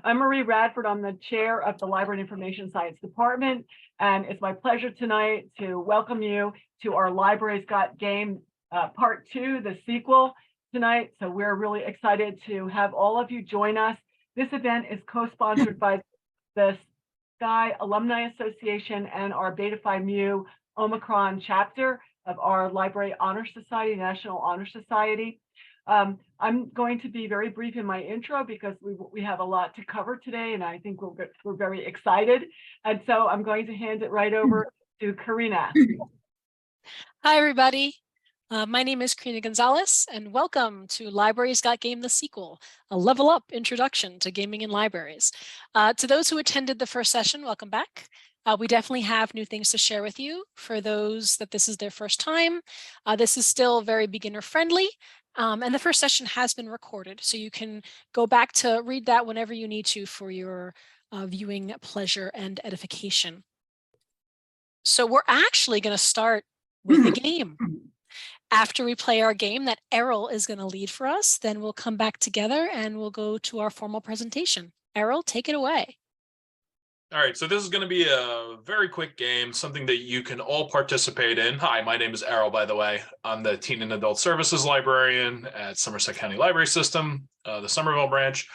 I'm Marie Radford. I'm the chair of the Library and Information Science Department, and it's my pleasure tonight to welcome you to our Library's Got Game Part 2, the sequel tonight. So we're really excited to have all of you join us. This event is co-sponsored by the SC&I Alumni Association and our Beta Phi Mu Omicron chapter of our Library Honor Society, National Honor Society. I'm going to be very brief in my intro because we have a lot to cover today, and I think we're very excited. And so I'm going to hand it right over to Carina. Hi, everybody. My name is Carina Gonzalez, and welcome to Libraries Got Game, the sequel, a level up introduction to gaming in libraries. To those who attended the first session, welcome back. We definitely have new things to share with you. For those that this is their first time, this is still very beginner friendly. And the first session has been recorded, so you can go back to read that whenever you need to for your viewing pleasure and edification. So we're actually going to start with the game. After we play our game that Errol is going to lead for us, then we'll come back together and we'll go to our formal presentation. Errol, take it away. All right, so this is going to be a very quick game, something that you can all participate in. Hi, my name is Errol, by the way. I'm the Teen and Adult Services Librarian at Somerset County Library System, the Somerville branch.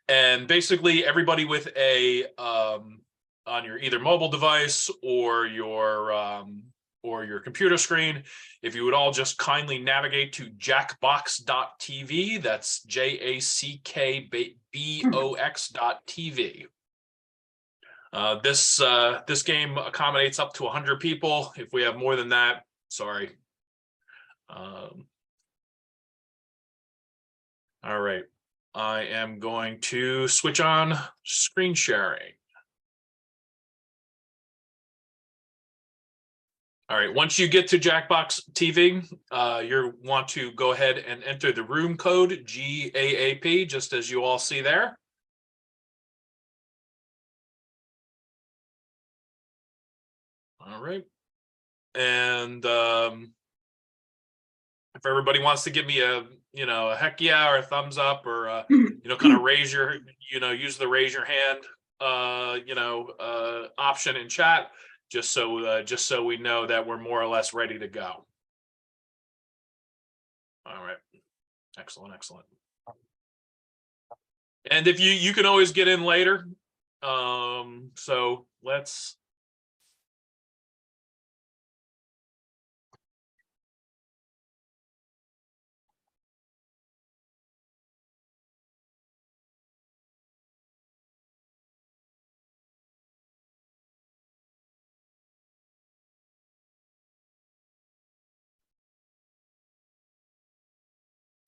And basically everybody with a, on your either mobile device or your computer screen, if you would all just kindly navigate to jackbox.tv, that's JACKBOX.tv. This game accommodates up to 100 people. If we have more than that, sorry. All right, I am going to switch on screen sharing. All right, once you get to Jackbox TV, you want to go ahead and enter the room code GAAP, just as you all see there. All right, and if everybody wants to give me a heck yeah or a thumbs up or kind of raise your use the raise your hand option in chat, just so we know that we're more or less ready to go. All right, excellent. And if you can always get in later, so let's.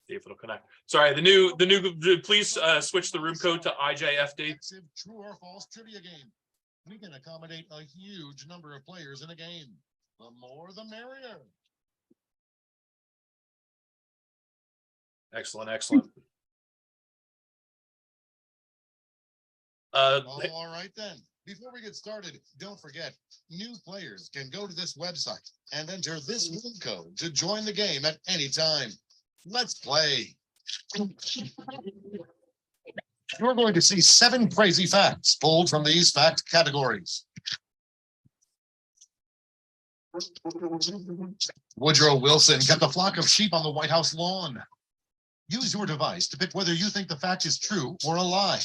See if it'll connect. Sorry, the new. Please switch the room code to IJFD. True or false trivia game. We can accommodate a huge number of players in a game. The more, the merrier. Excellent. All right then. Before we get started, don't forget, new players can go to this website and enter this room code to join the game at any time. Let's play. You're going to see 7 crazy facts pulled from these fact categories. Woodrow Wilson kept a flock of sheep on the White House lawn. Use your device to pick whether you think the fact is true or a lie.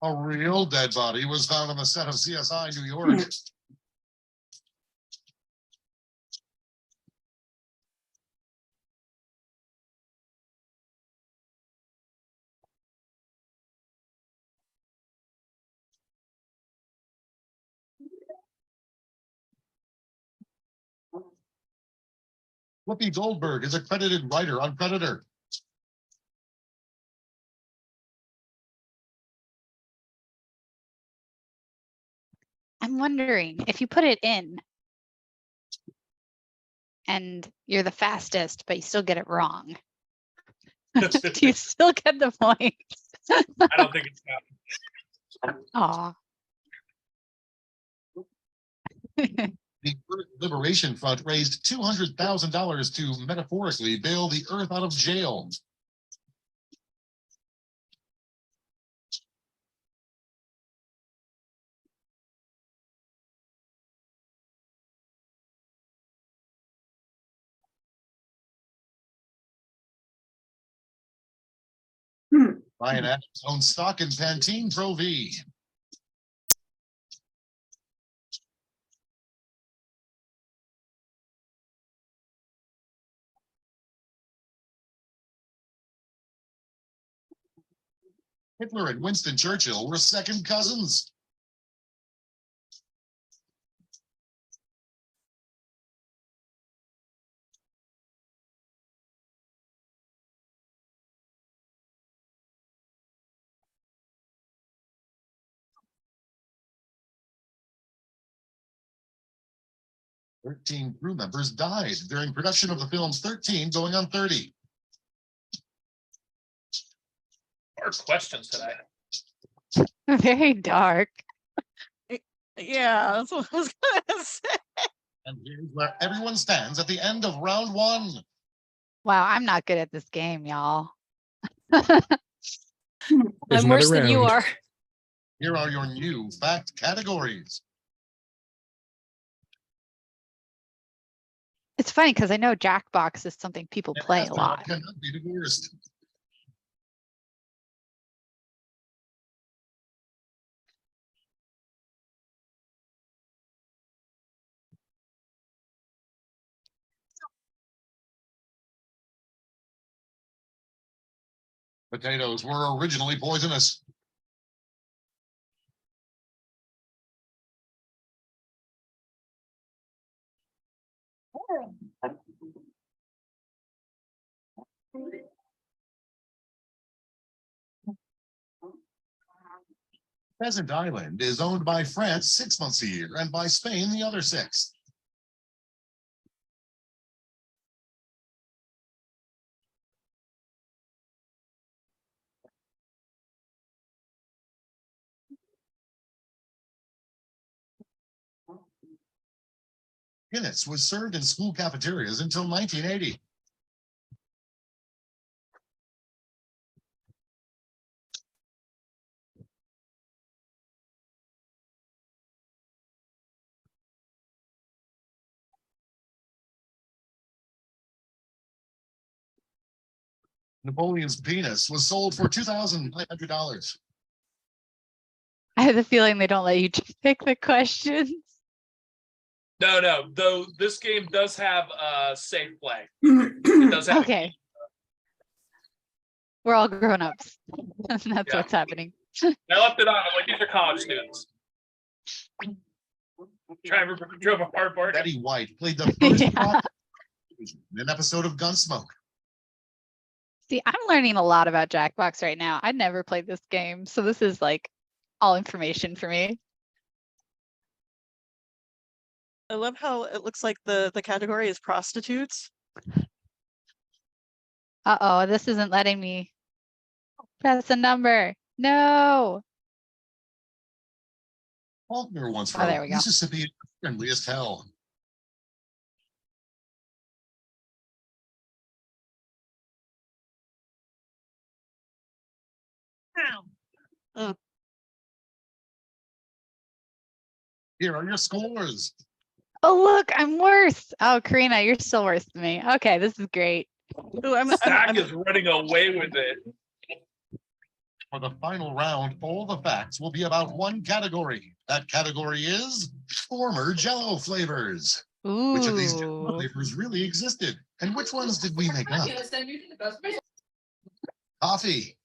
A real dead body was found on the set of CSI New York. Whoopi Goldberg is a credited writer on Predator. I'm wondering if you put it in and you're the fastest, but you still get it wrong. Do you still get the point? I don't think it's happening. Aw. The Earth Liberation Front raised $200,000 to metaphorically bail the Earth out of jail. Ryan Adams owns stock in Pantene Pro V. Hitler and Winston Churchill were second cousins. Thirteen crew members died during production of the films 13 going on 30. Hard questions today. Very dark. Yeah, that's what I was gonna say. And here's where everyone stands at the end of round one. Wow, I'm not good at this game, y'all. I'm There's worse another than you round. are. Here are your new fact categories. It's funny because I know Jackbox is something people And play a astronaut lot. cannot be divorced. Potatoes were originally poisonous. Pheasant Island is owned by France 6 months a year and by Spain the other 6. Guinness was served in school cafeterias until 1980. Napoleon's penis was sold for $2,900. I have the feeling they don't let you pick the questions. No. Though this game does have safe play. It does have. Okay. We're all grown-ups. That's Yeah. what's happening. I left it on. I'm like, these are college students. Drive drove a hard bargain. Betty White played the first Yeah. rock in an episode of Gunsmoke. See, I'm learning a lot about Jackbox right now. I never played this game, so this is like all information for me. I love how it looks like the category is prostitutes. Uh-oh, this isn't letting me press a number. No. Faulkner once Oh, there wrote, we go. Mississippi is friendly as hell. Mm. Here are your scores. Oh, look, I'm worse. Oh, Carina, you're still worse than me. Okay, this is great. Ooh, Zach is running away with it. For the final round, all the facts will be about one category. That category is former Jell-O flavors. Ooh. Which of these Jell-O flavors really existed? And which ones did we make up? Coffee,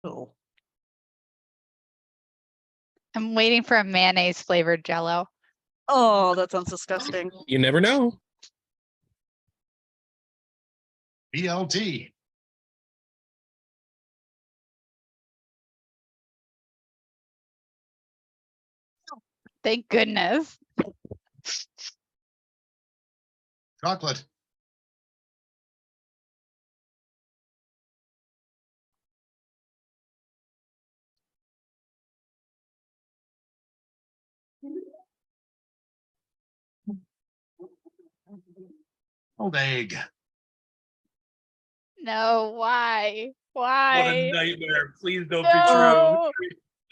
Oh. I'm waiting for a mayonnaise flavored Jell-O. Oh, that sounds disgusting. You never know. BLT, Thank goodness. chocolate, Oh, egg. No, why? What a Why? nightmare. Please don't No. be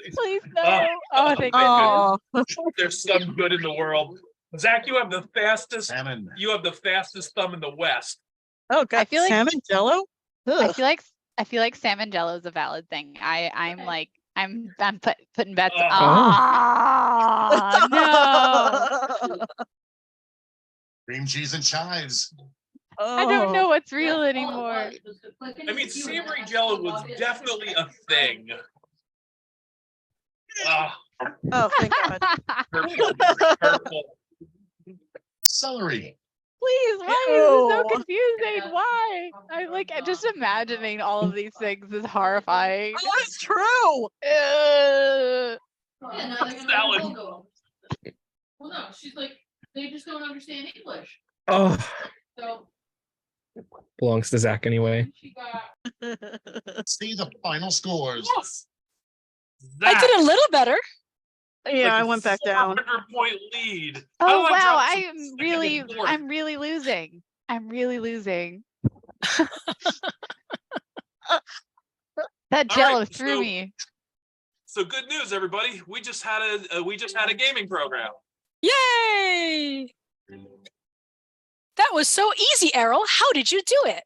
true. Please no. Oh, Oh, thank oh, goodness. Oh, There's some good in the world. Zach, you have the fastest. Salmon. You have the fastest thumb in the West. oh, God. feel like- Salmon jello? I Ugh. feel like salmon jello is a valid thing. I'm like I'm putting bets. Oh. Ah, no. Cream cheese and chives. I don't know Oh, what's real anymore. I mean, savory jello was definitely a thing. Ah, oh, thank God. purple, purple. Celery. Please, why is this so Ew. confusing? Why? I'm like just imagining all of these things is horrifying. Oh, it's true. Ugh. Salad. Well, no, she's like, they just don't understand English. Oh, So belongs to Zach anyway. she got See the final scores. Yes. I did a little better. Yeah, I went back down. 100-point lead. Oh How do I wow, drop I'm from second really to fourth? I'm really losing. I'm really losing. That All jello right, threw so- me. So good news, everybody. We just had a gaming program. Yay! That was so easy, Errol. How did you do it?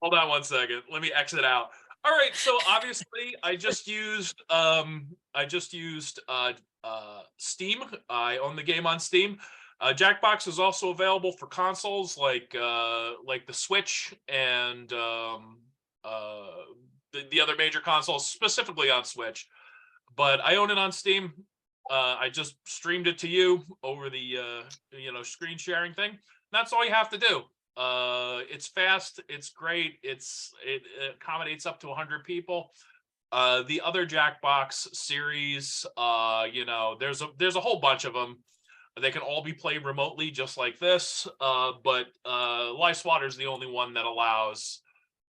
Hold on one second. Let me exit out. All right, so obviously I just used Steam. I own the game on Steam. Jackbox is also available for consoles like the Switch and the other major consoles, specifically on Switch. But I own it on Steam. I just streamed it to you over the screen sharing thing. That's all you have to do. It's fast, it's great, it accommodates up to 100 people. The other Jackbox series, there's a whole bunch of them. They can all be played remotely, just like this. But Lice Water is the only one that allows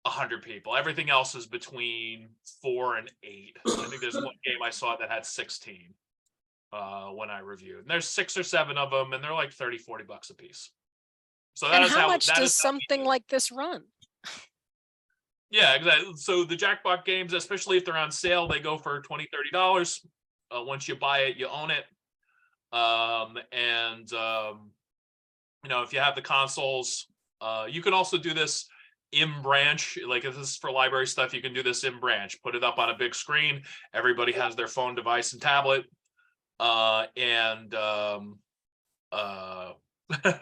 100 people. Everything else is between 4 and 8. I think there's one game I saw that had 16 when I reviewed. And there's 6 or 7 of them, and they're like $30-$40 a piece. So that And is how much that does is how we something do it. like this run? Yeah, exactly. So the Jackbox games, especially if they're on sale, they go for $20-$30. Once you buy it, you own it. If you have the consoles, you can also do this in branch. Like if this is for library stuff, you can do this in branch. Put it up on a big screen. Everybody has their phone, device, and tablet.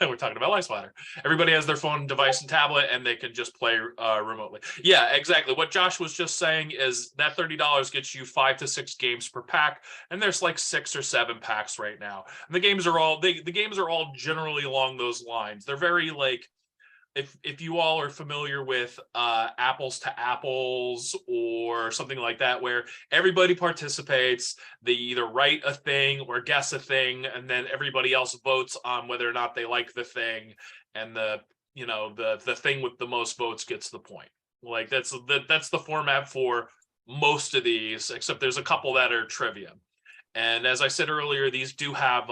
We're talking about Lice Water. Everybody has their phone, device, and tablet, and they can just play remotely. Yeah, exactly. What Josh was just saying is that $30 gets you 5 to 6 games per pack, and there's like 6 or 7 packs right now. And the games are all generally along those lines. They're very like, if you all are familiar with Apples to Apples or something like that, where everybody participates, they either write a thing or guess a thing, and then everybody else votes on whether or not they like the thing, and the thing with the most votes gets the point. Like that's the format for most of these, except there's a couple that are trivia. And as I said earlier, these do have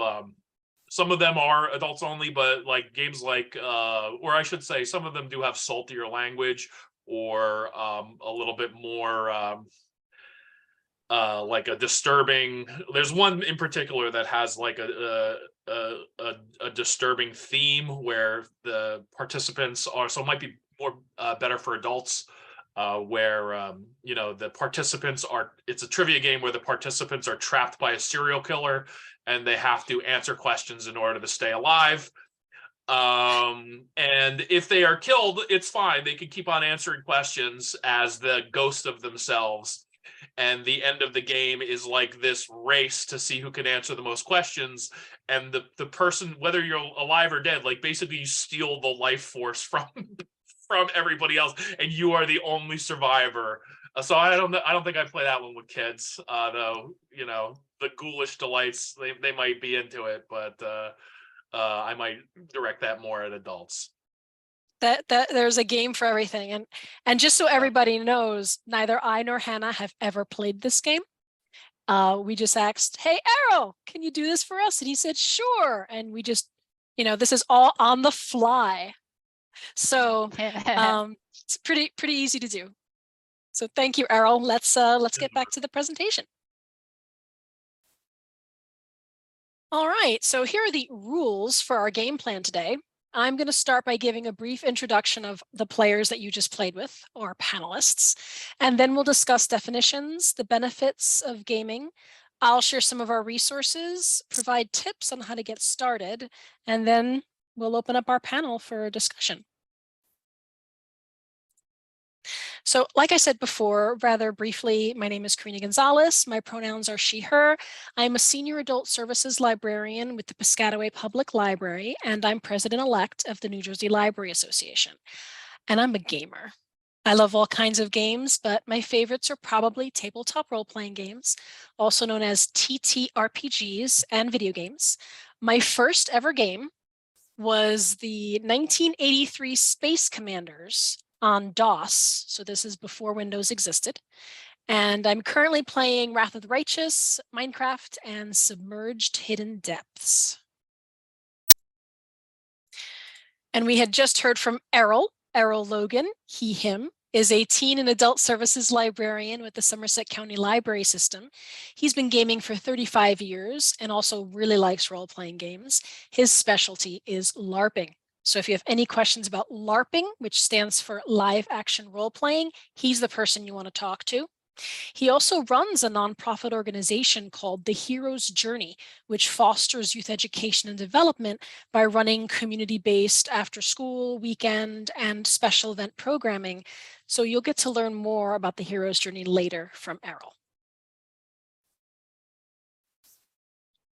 some of them are adults only, but like games like, or I should say, some of them do have saltier language or a little bit more like a disturbing. There's one in particular that has like a disturbing theme where the participants are. So it might be more better for adults. Where the participants are, it's a trivia game where the participants are trapped by a serial killer and they have to answer questions in order to stay alive. And if they are killed, it's fine. They can keep on answering questions as the ghost of themselves. And the end of the game is like this race to see who can answer the most questions. And the person, whether you're alive or dead, like basically you steal the life force from everybody else, and you are the only survivor. So I don't think I play that one with kids, though. The ghoulish delights, they might be into it, but I might direct that more at adults. That there's a game for everything, and just so everybody knows, neither I nor Hannah have ever played this game. We just asked, "Hey, Errol, can you do this for us?" And he said, "Sure." And we just, You know, this is all on the fly. So it's pretty easy to do. So thank you, Errol. Let's get back to the presentation. All right, so here are the rules for our game plan today. I'm going to start by giving a brief introduction of the players that you just played with, or panelists, and then we'll discuss definitions, the benefits of gaming. I'll share some of our resources, provide tips on how to get started, and then we'll open up our panel for a discussion. So like I said before, rather briefly, my name is Carina Gonzalez. My pronouns are she, her. I'm a senior adult services librarian with the Piscataway Public Library, and I'm president-elect of the New Jersey Library Association. And I'm a gamer. I love all kinds of games, but my favorites are probably tabletop role-playing games, also known as TTRPGs, and video games. My first ever game was the 1983 Space Commanders on DOS. So this is before Windows existed. And I'm currently playing Wrath of the Righteous, Minecraft, and Submerged Hidden Depths. And we had just heard from Errol Logan, he, him, is a teen and adult services librarian with the Somerset County Library System. He's been gaming for 35 years and also really likes role-playing games. His specialty is LARPing. So if you have any questions about LARPing, which stands for live action role-playing, he's the person you want to talk to. He also runs a nonprofit organization called The Hero's Journey, which fosters youth education and development by running community-based after-school, weekend, and special event programming. So you'll get to learn more about The Hero's Journey later from Errol.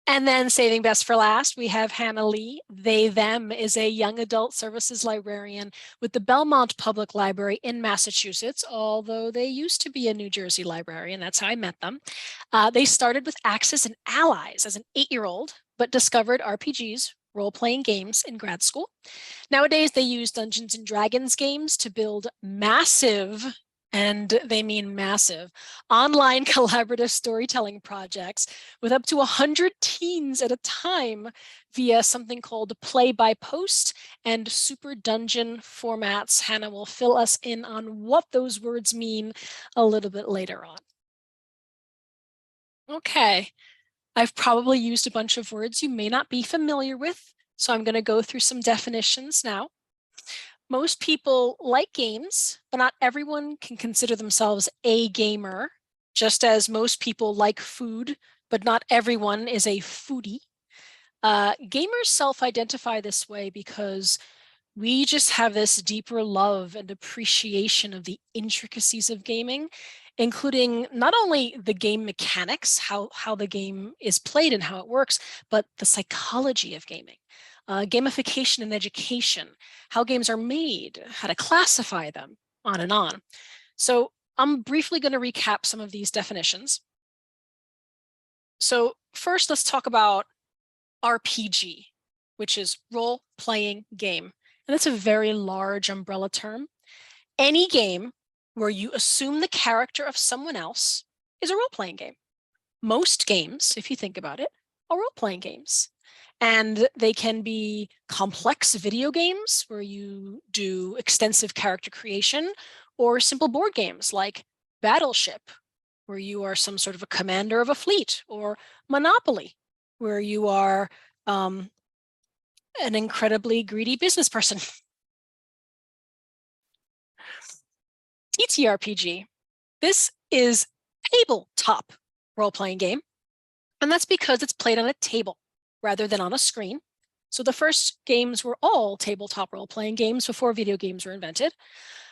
And then saving best for last, we have Hannah Lee. They, them is a young adult services librarian with the Belmont Public Library in Massachusetts, although they used to be a New Jersey librarian. That's how I met them. They started with Axis and Allies as an 8-year-old, but discovered RPGs, role-playing games in grad school. Nowadays, they use Dungeons and Dragons games to build massive, and they mean massive, online collaborative storytelling projects with up to 100 teens at a time via something called play by post and super dungeon formats. Hannah will fill us in on what those words mean a little bit later on. Okay, I've probably used a bunch of words you may not be familiar with, so I'm going to go through some definitions now. Most people like games, but not everyone can consider themselves a gamer, just as most people like food, but not everyone is a foodie. Gamers self-identify this way because we just have this deeper love and appreciation of the intricacies of gaming, including not only the game mechanics, how the game is played and how it works, but the psychology of gaming. Gamification in education, how games are made, how to classify them, on and on. So I'm briefly going to recap some of these definitions. So first, let's talk about RPG, which is role-playing game. And that's a very large umbrella term. Any game where you assume the character of someone else is a role-playing game. Most games, if you think about it, are role-playing games. And they can be complex video games where you do extensive character creation, or simple board games like Battleship, where you are some sort of a commander of a fleet, or Monopoly, where you are an incredibly greedy business person. TTRPG. This is tabletop role-playing game, and that's because it's played on a table rather than on a screen. So the first games were all tabletop role-playing games before video games were invented.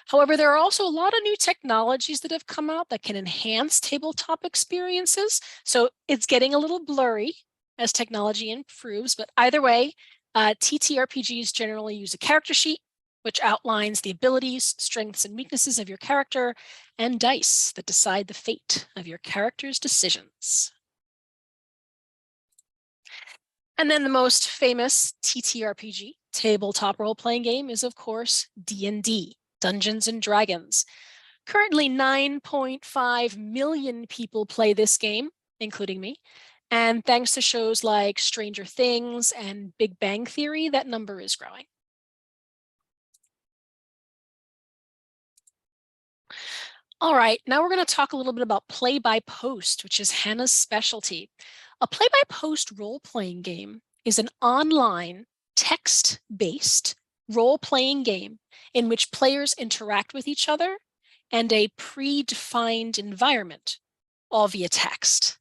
However, there are also a lot of new technologies that have come out that can enhance tabletop experiences. So it's getting a little blurry as technology improves, but either way, TTRPGs generally use a character sheet, which outlines the abilities, strengths, and weaknesses of your character, and dice that decide the fate of your character's decisions. And then the most famous TTRPG, tabletop role-playing game, is of course D&D, Dungeons and Dragons. Currently 9.5 million people play this game, including me, And thanks to shows like Stranger Things and Big Bang Theory, that number is growing. All right, now we're going to talk a little bit about play by post, which is Hannah's specialty. A play by post role-playing game is an online text-based role-playing game in which players interact with each other and a predefined environment, all via text.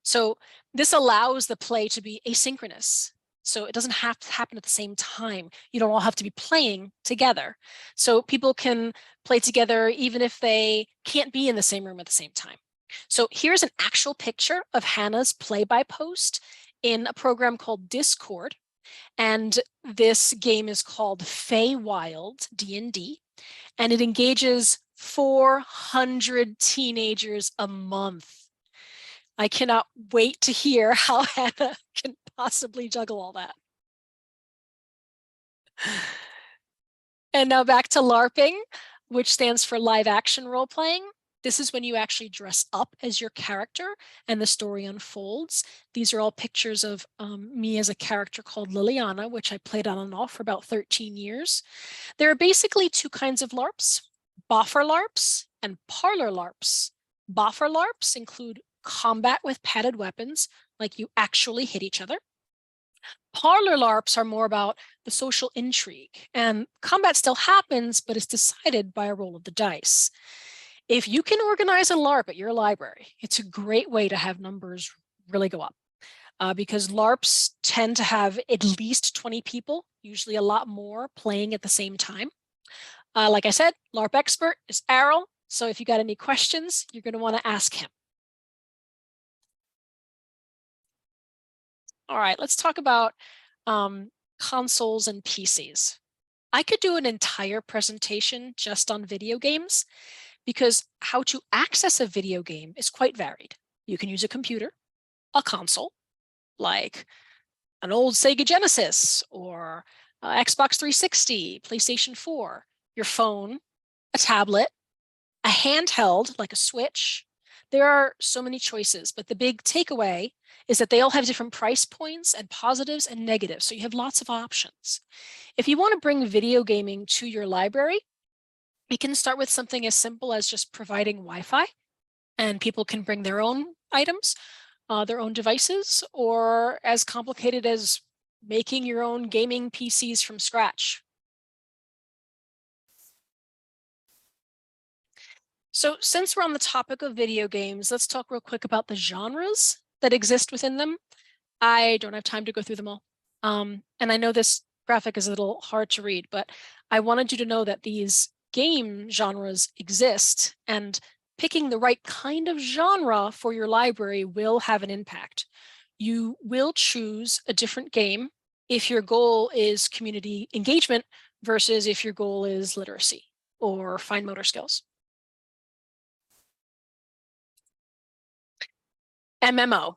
So this allows the play to be asynchronous. So it doesn't have to happen at the same time. You don't all have to be playing together. So people can play together even if they can't be in the same room at the same time. So here's an actual picture of Hannah's play by post in a program called Discord. And this game is called Feywild D&D, and it engages 400 teenagers a month. I cannot wait to hear how Hannah can possibly juggle all that. And now back to LARPing, which stands for live action role playing. This is when you actually dress up as your character and the story unfolds. These are all pictures of me as a character called Liliana, which I played on and off for about 13 years. There are basically two kinds of LARPs, boffer LARPs and parlor LARPs. Boffer LARPs include combat with padded weapons, like you actually hit each other. Parlor LARPs are more about the social intrigue, and combat still happens, but it's decided by a roll of the dice. If you can organize a LARP at your library, it's a great way to have numbers really go up, because LARPs tend to have at least 20 people, usually a lot more, playing at the same time. Like I said, LARP expert is Errol, so if you got any questions, you're going to want to ask him. All right, let's talk about consoles and PCs. I could do an entire presentation just on video games because how to access a video game is quite varied. You can use a computer, a console, like an old Sega Genesis or Xbox 360, PlayStation 4, your phone, a tablet, a handheld like a Switch. There are so many choices, but the big takeaway is that they all have different price points and positives and negatives. So you have lots of options. If you want to bring video gaming to your library, you can start with something as simple as just providing Wi-Fi, and people can bring their own items, their own devices, or as complicated as making your own gaming PCs from scratch. So since we're on the topic of video games, let's talk real quick about the genres that exist within them. I don't have time to go through them all. And I know this graphic is a little hard to read, but I wanted you to know that these game genres exist, and picking the right kind of genre for your library will have an impact. You will choose a different game if your goal is community engagement versus if your goal is literacy or fine motor skills. MMO.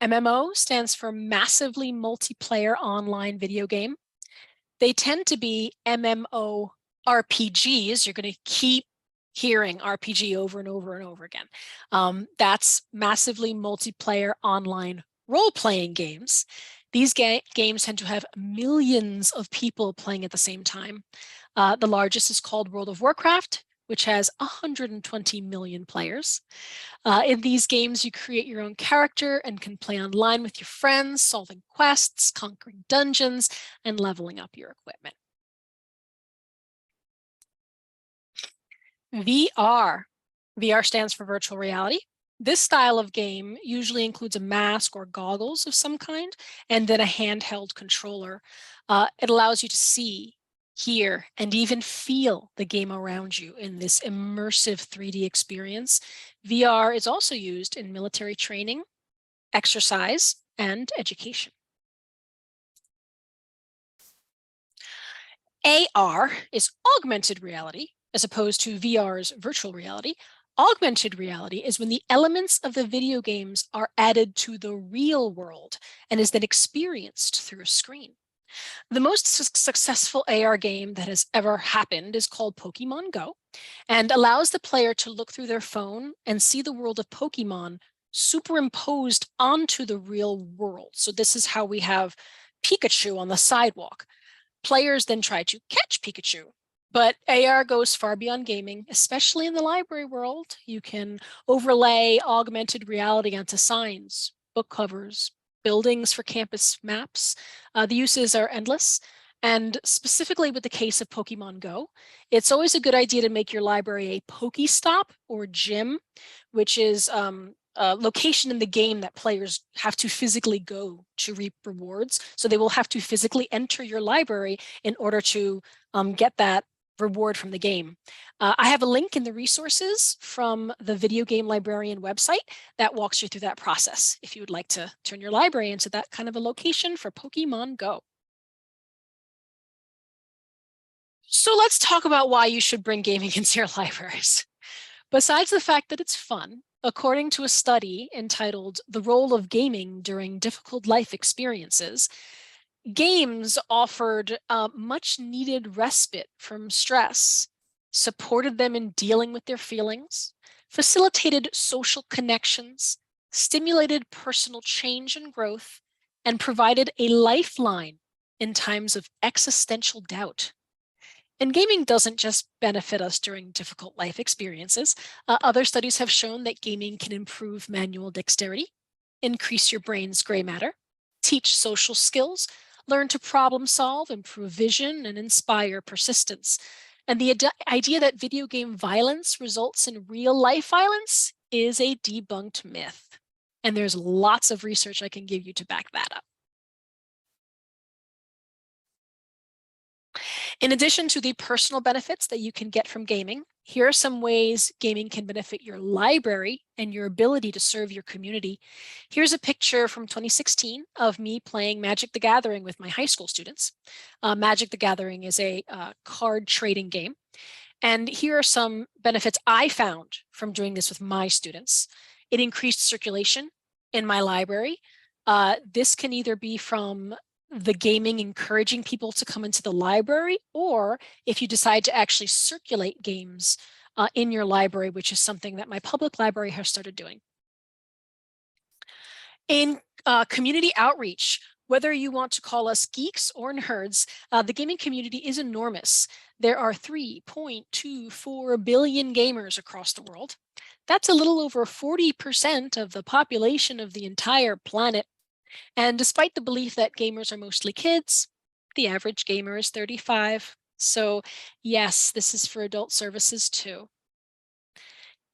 MMO stands for Massively Multiplayer Online Video Game. They tend to be MMO RPGs. You're going to keep hearing RPG over and over and over again. That's Massively Multiplayer Online Role-Playing Games. These games tend to have millions of people playing at the same time. The largest is called World of Warcraft, which has 120 million players. In these games, you create your own character and can play online with your friends, solving quests, conquering dungeons, and leveling up your equipment. VR. VR stands for virtual reality. This style of game usually includes a mask or goggles of some kind, and then a handheld controller. It allows you to see, hear, and even feel the game around you in this immersive 3D experience. VR is also used in military training, exercise, and education. AR is augmented reality, as opposed to VR's virtual reality. Augmented reality is when the elements of the video games are added to the real world and is then experienced through a screen. The most successful AR game that has ever happened is called Pokemon Go, and allows the player to look through their phone and see the world of Pokemon superimposed onto the real world. So this is how we have Pikachu on the sidewalk. Players then try to catch Pikachu. But AR goes far beyond gaming, especially in the library world. You can overlay augmented reality onto signs, book covers, buildings for campus maps. The uses are endless. And specifically with the case of Pokemon Go, it's always a good idea to make your library a Pokestop or gym, which is a location in the game that players have to physically go to reap rewards. So they will have to physically enter your library in order to get that reward from the game. I have a link in the resources from the Video Game Librarian website that walks you through that process if you would like to turn your library into that kind of a location for Pokemon Go. So let's talk about why you should bring gaming into your libraries. Besides the fact that it's fun, according to a study entitled "The Role of Gaming During Difficult Life Experiences," games offered much needed respite from stress, supported them in dealing with their feelings, facilitated social connections, stimulated personal change and growth, and provided a lifeline in times of existential doubt. And gaming doesn't just benefit us during difficult life experiences. Other studies have shown that gaming can improve manual dexterity, increase your brain's gray matter, teach social skills, learn to problem solve, improve vision, and inspire persistence. And the idea that video game violence results in real life violence is a debunked myth. And there's lots of research I can give you to back that up. In addition to the personal benefits that you can get from gaming, here are some ways gaming can benefit your library and your ability to serve your community. Here's a picture from 2016 of me playing Magic the Gathering with my high school students. Magic the Gathering is a card trading game. And here are some benefits I found from doing this with my students. It increased circulation in my library. This can either be from the gaming encouraging people to come into the library, or if you decide to actually circulate games in your library, which is something that my public library has started doing. In community outreach, whether you want to call us geeks or nerds, the gaming community is enormous. There are 3.24 billion gamers across the world. That's a little over 40% of the population of the entire planet. And despite the belief that gamers are mostly kids, the average gamer is 35. So yes, this is for adult services too.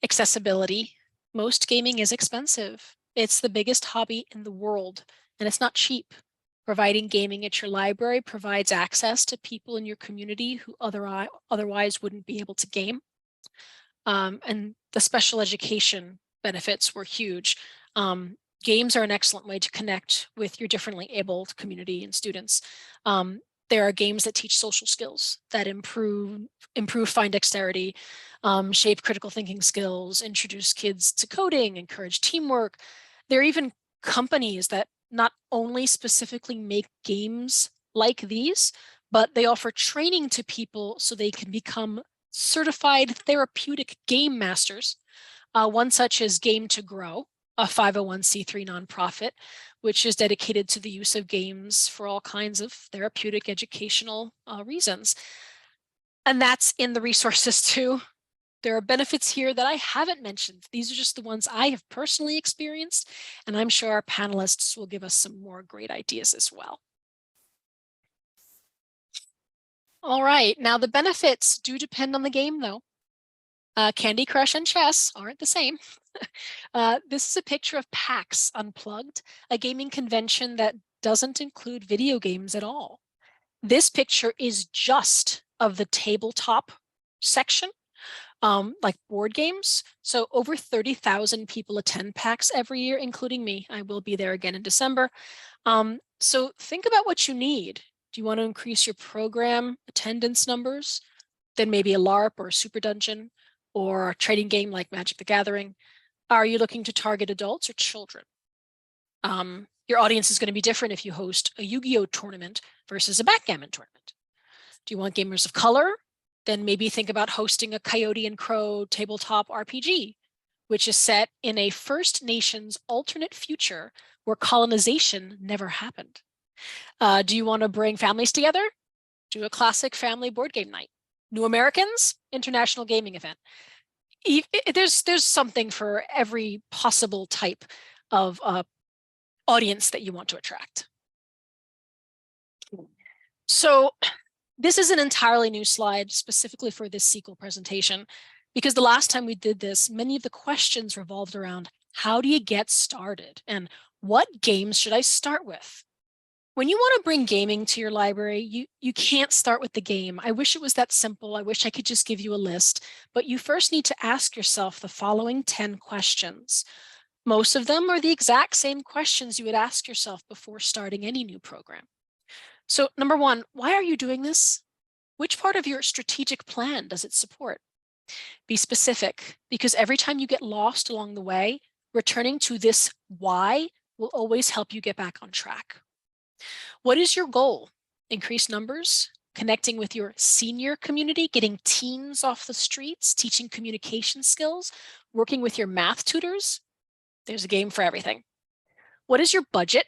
Accessibility. Most gaming is expensive. It's the biggest hobby in the world, and it's not cheap. Providing gaming at your library provides access to people in your community who otherwise wouldn't be able to game. And the special education benefits were huge. Games are an excellent way to connect with your differently abled community and students. There are games that teach social skills that improve fine dexterity, shape critical thinking skills, introduce kids to coding, encourage teamwork. There are even companies that not only specifically make games like these, but they offer training to people so they can become certified therapeutic game masters. One such is Game to Grow, a 501c3 nonprofit, which is dedicated to the use of games for all kinds of therapeutic educational reasons. And that's in the resources too. There are benefits here that I haven't mentioned. These are just the ones I have personally experienced, and I'm sure our panelists will give us some more great ideas as well. All right, now the benefits do depend on the game though. Candy Crush and chess aren't the same. This is a picture of PAX Unplugged, a gaming convention that doesn't include video games at all. This picture is just of the tabletop section, like board games. So over 30,000 people attend PAX every year, including me. I will be there again in December. So think about what you need. Do you want to increase your program attendance numbers? Then maybe a LARP or a Super Dungeon, or a trading game like Magic the Gathering. Are you looking to target adults or children? Your audience is going to be different if you host a Yu-Gi-Oh tournament versus a backgammon tournament. Do you want gamers of color? Then maybe think about hosting a Coyote and Crow tabletop RPG. which is set in a First Nations alternate future where colonization never happened. Do you want to bring families together? Do a classic family board game night. New Americans, international gaming event. There's something for every possible type of audience that you want to attract. So this is an entirely new slide specifically for this sequel presentation, because the last time we did this, many of the questions revolved around how do you get started and what games should I start with? When you want to bring gaming to your library, you can't start with the game. I wish it was that simple. I wish I could just give you a list, but you first need to ask yourself the following 10 questions. Most of them are the exact same questions you would ask yourself before starting any new program. So number one, why are you doing this? Which part of your strategic plan does it support? Be specific, because every time you get lost along the way, returning to this why will always help you get back on track. What is your goal? Increase numbers, connecting with your senior community, getting teens off the streets, teaching communication skills, working with your math tutors? There's a game for everything. What is your budget?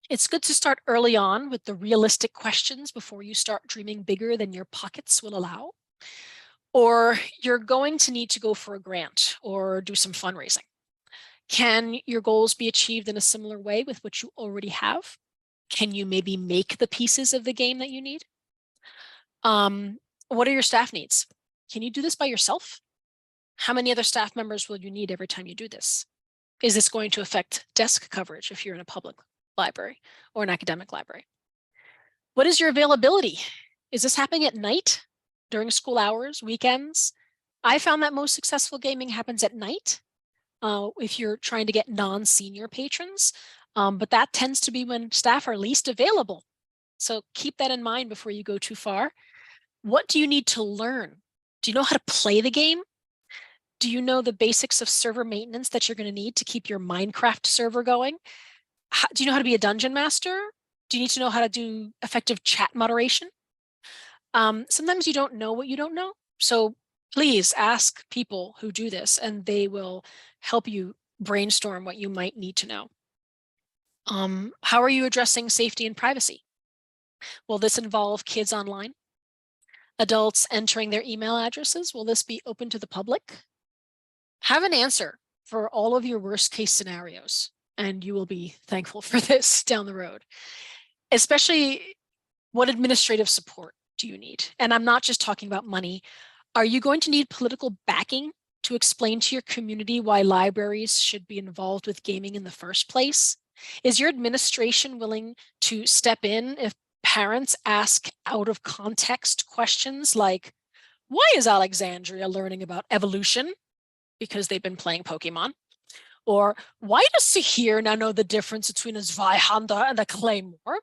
It's good to start early on with the realistic questions before you start dreaming bigger than your pockets will allow. Or you're going to need to go for a grant or do some fundraising. Can your goals be achieved in a similar way with what you already have? Can you maybe make the pieces of the game that you need? What are your staff needs? Can you do this by yourself? How many other staff members will you need every time you do this? Is this going to affect desk coverage if you're in a public library or an academic library? What is your availability? Is this happening at night, during school hours, weekends? I found that most successful gaming happens at night if you're trying to get non-senior patrons, but that tends to be when staff are least available. So keep that in mind before you go too far. What do you need to learn? Do you know how to play the game? Do you know the basics of server maintenance that you're going to need to keep your Minecraft server going? Do you know how to be a dungeon master? Do you need to know how to do effective chat moderation? Sometimes you don't know what you don't know. So please ask people who do this and they will help you brainstorm what you might need to know. How are you addressing safety and privacy? Will this involve kids online? Adults entering their email addresses? Will this be open to the public? Have an answer for all of your worst case scenarios, and you will be thankful for this down the road. Especially, what administrative support do you need? And I'm not just talking about money. Are you going to need political backing to explain to your community why libraries should be involved with gaming in the first place? Is your administration willing to step in if parents ask out of context questions like, why is Alexandria learning about evolution? Because they've been playing Pokemon. Or why does Sahir now know the difference between a Zweihander and a Claymore?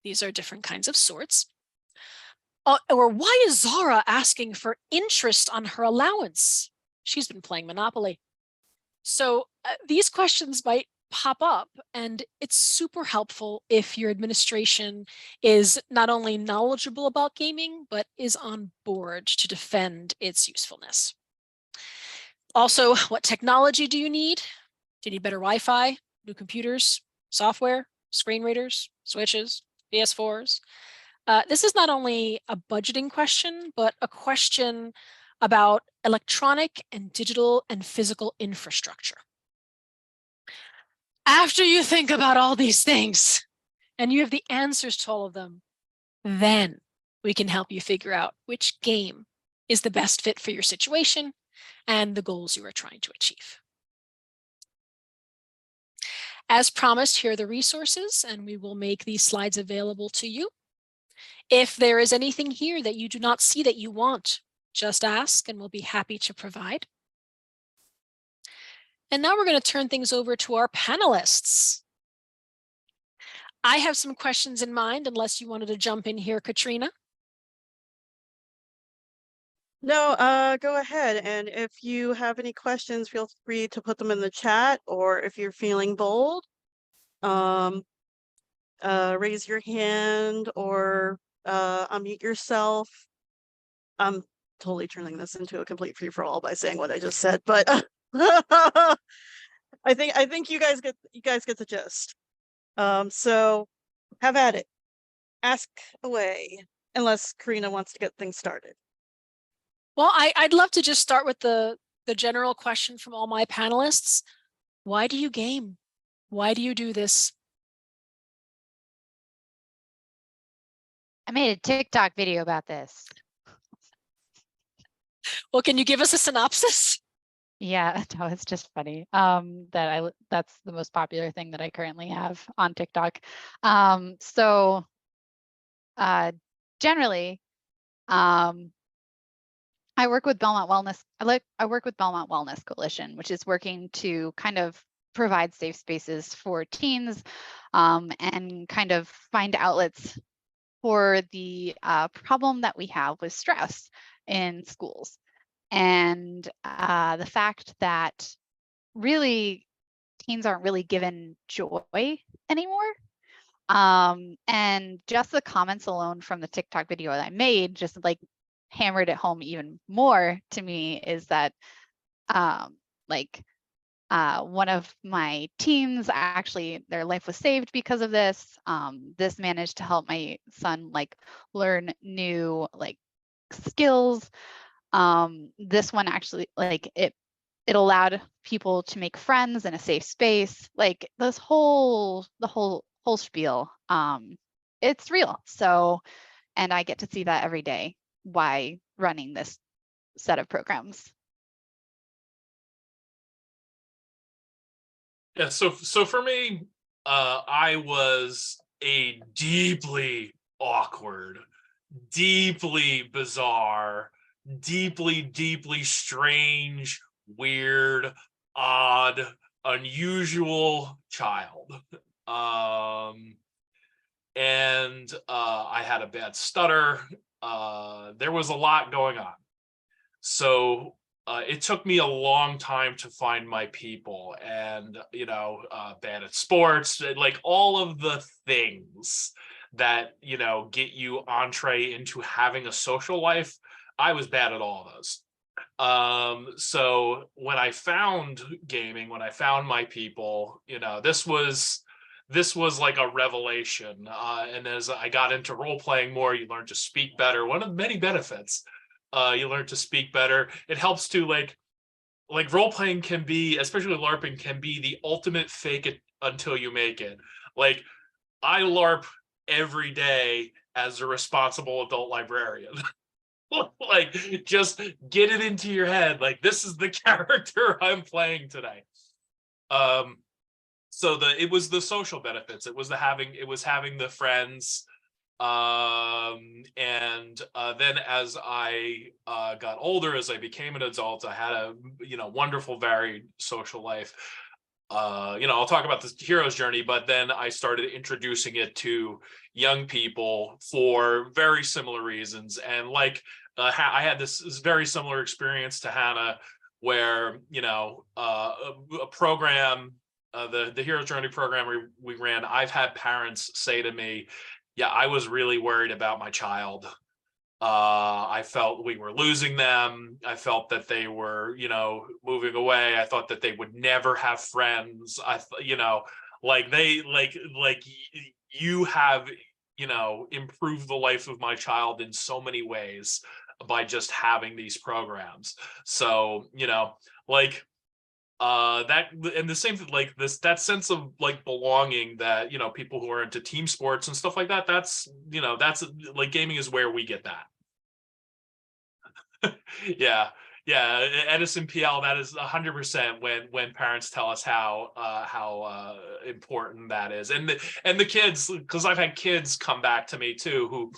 These are different kinds of swords. Or why is Zara asking for interest on her allowance? She's been playing Monopoly. So these questions might pop up, and it's super helpful if your administration is not only knowledgeable about gaming, but is on board to defend its usefulness. Also, what technology do you need? Do you need better Wi-Fi, new computers, software, screen readers, switches, PS4s? This is not only a budgeting question, but a question about electronic and digital and physical infrastructure. After you think about all these things and you have the answers to all of them, then we can help you figure out which game is the best fit for your situation and the goals you are trying to achieve. As promised, here are the resources, and we will make these slides available to you. If there is anything here that you do not see that you want, just ask and we'll be happy to provide. And now we're going to turn things over to our panelists. I have some questions in mind, unless you wanted to jump in here, Katrina. No, go ahead. And if you have any questions, feel free to put them in the chat, or if you're feeling bold, raise your hand or unmute yourself. I'm totally turning this into a complete free-for-all by saying what I just said, but I think you guys get the gist. So have at it. Ask away, unless Carina wants to get things started. Well, I'd love to just start with the general question from all my panelists. Why do you game? Why do you do this? I made a TikTok video about this. Well, can you give us a synopsis? Yeah, no, it's just funny. That's the most popular thing that I currently have on TikTok. Generally, I work with Belmont Wellness. I work with Belmont Wellness Coalition, which is working to kind of provide safe spaces for teens, and kind of find outlets for the problem that we have with stress in schools. And the fact that really teens aren't really given joy anymore. And just the comments alone from the TikTok video that I made just like hammered it home even more to me, is that one of my teens, actually their life was saved because of this. This managed to help my son like learn new like skills. This one actually like it allowed people to make friends in a safe space. Like this whole spiel. It's real. So, and I get to see that every day by running this set of programs. Yeah, so for me, I was a deeply awkward, deeply bizarre, deeply strange, weird, odd, unusual child. And I had a bad stutter. There was a lot going on. So it took me a long time to find my people, and bad at sports, like all of the things that get you entree into having a social life. I was bad at all of those. So when I found gaming, when I found my people, this was like a revelation. And as I got into role playing more, you learn to speak better. One of the many benefits. You learn to speak better. It helps to like role playing can be, especially LARPing, can be the ultimate fake it until you make it. Like I LARP every day as a responsible adult librarian. Like just get it into your head. Like this is the character I'm playing today. So it was the social benefits. It was having the friends. And then as I got older, as I became an adult, I had a wonderful varied social life. I'll talk about the hero's journey, but then I started introducing it to young people for very similar reasons. And like I had this very similar experience to Hannah, where a program, the hero's journey program we ran, I've had parents say to me, yeah, I was really worried about my child. I felt we were losing them. I felt that they were, moving away. I thought that they would never have friends. You have, improved the life of my child in so many ways by just having these programs. So, that, and the same thing, like that sense of like belonging that people who are into team sports and stuff like that, that's like gaming is where we get that. yeah Edison PL, that is 100% when parents tell us how important that is. And the kids, because I've had kids come back to me too who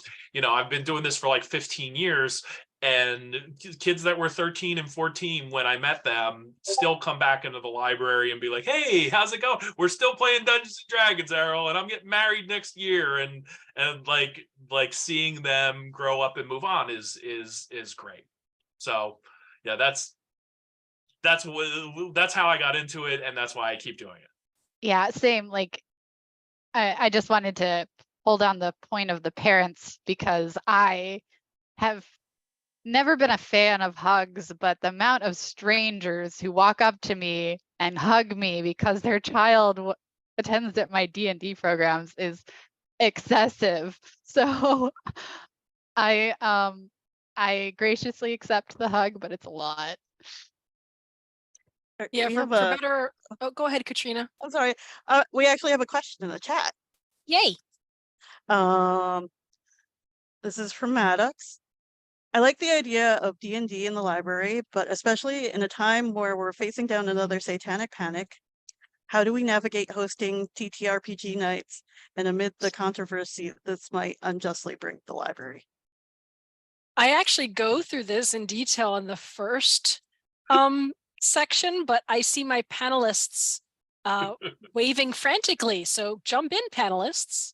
I've been doing this for like 15 years, and kids that were 13 and 14 when I met them still come back into the library and be like, hey, how's it going? We're still playing Dungeons and Dragons, Errol, and I'm getting married next year. And like seeing them grow up and move on is great. So yeah, that's how I got into it, and that's why I keep doing it. Yeah, same. Like I just wanted to hold on the point of the parents, because I have never been a fan of hugs, but the amount of strangers who walk up to me and hug me because their child attends at my D&D programs is excessive. So I graciously accept the hug, but it's a lot. Yeah, We for have a, better. Oh, go ahead, Katrina. I'm sorry. We actually have a question in the chat. Yay. This is from Maddox. I like the idea of D&D in the library, but especially in a time where we're facing down another satanic panic, how do we navigate hosting TTRPG nights and amid the controversy this might unjustly bring the library? I actually go through this in detail in the first section, but I see my panelists waving frantically. So jump in, panelists.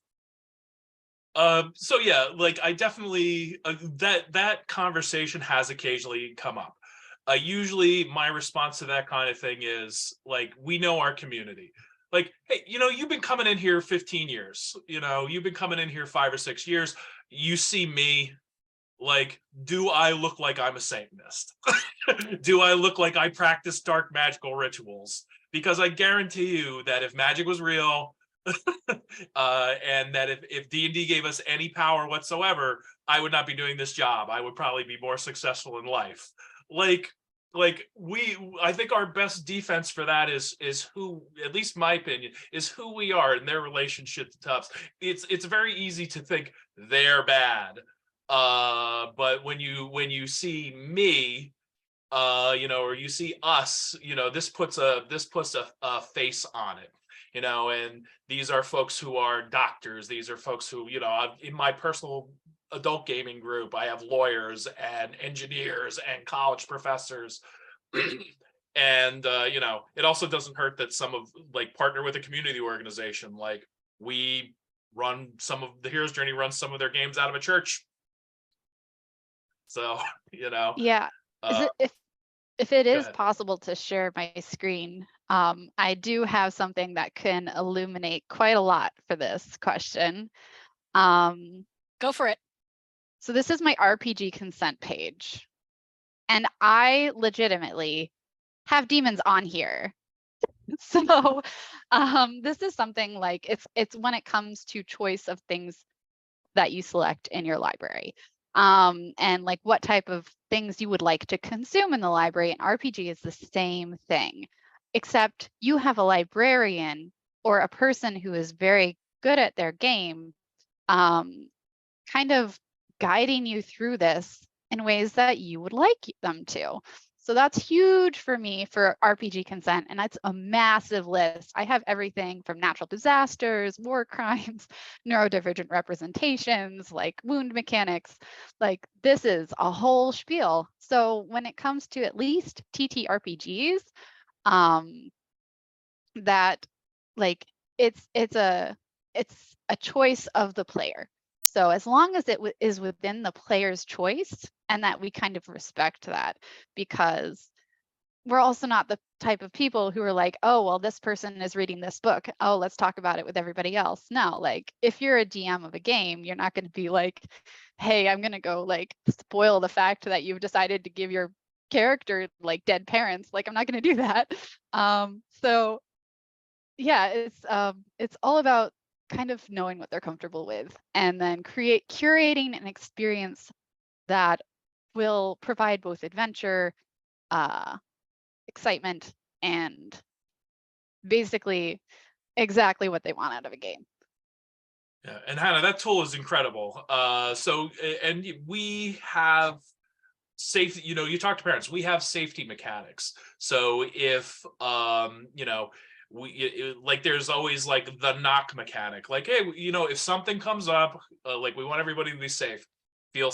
So yeah, like I definitely that conversation has occasionally come up. Usually my response to that kind of thing is like, we know our community. Like, hey, you've been coming in here 15 years, you've been coming in here 5 or 6 years. You see me, like, do I look like I'm a Satanist? Do I look like I practice dark magical rituals? Because I guarantee you that if magic was real, and that if D&D gave us any power whatsoever, I would not be doing this job. I would probably be more successful in life. I think our best defense for that is who, at least my opinion, is who we are in their relationship to Tufts. It's very easy to think they're bad, but when you see me, or you see us, this puts a face on it. And these are folks who are doctors. These are folks who, in my personal adult gaming group, I have lawyers and engineers and college professors. And, it also doesn't hurt that some of partner with a community organization. Like we run some of the Hero's Journey runs some of their games out of a church. So, Yeah. If it is ahead. possible to share my screen, I do have something that can illuminate quite a lot for this question. Go for it. So this is my RPG consent page. And I legitimately have demons on here. So this is something like it's when it comes to choice of things that you select in your library. And like what type of things you would like to consume in the library. And RPG is the same thing, except you have a librarian or a person who is very good at their game, kind of guiding you through this in ways that you would like them to. So that's huge for me for RPG consent. And that's a massive list. I have everything from natural disasters, war crimes, neurodivergent representations, like wound mechanics. Like this is a whole spiel. So when it comes to at least TTRPGs, that like it's a choice of the player. So as long as it is within the player's choice and that we kind of respect that, because we're also not the type of people who are like, oh, well, this person is reading this book. Oh, let's talk about it with everybody else. No, like if you're a DM of a game, you're not going to be like, hey, I'm going to go like spoil the fact that you've decided to give your character like dead parents. Like I'm not going to do that. So yeah, it's all about kind of knowing what they're comfortable with and then curating an experience that will provide both adventure, excitement, and basically exactly what they want out of a game. Yeah, and Hannah, that tool is incredible. And we have safety, you talk to parents, we have safety mechanics. So if, there's always like the knock mechanic, like, hey, if something comes up, like we want everybody to be safe, feel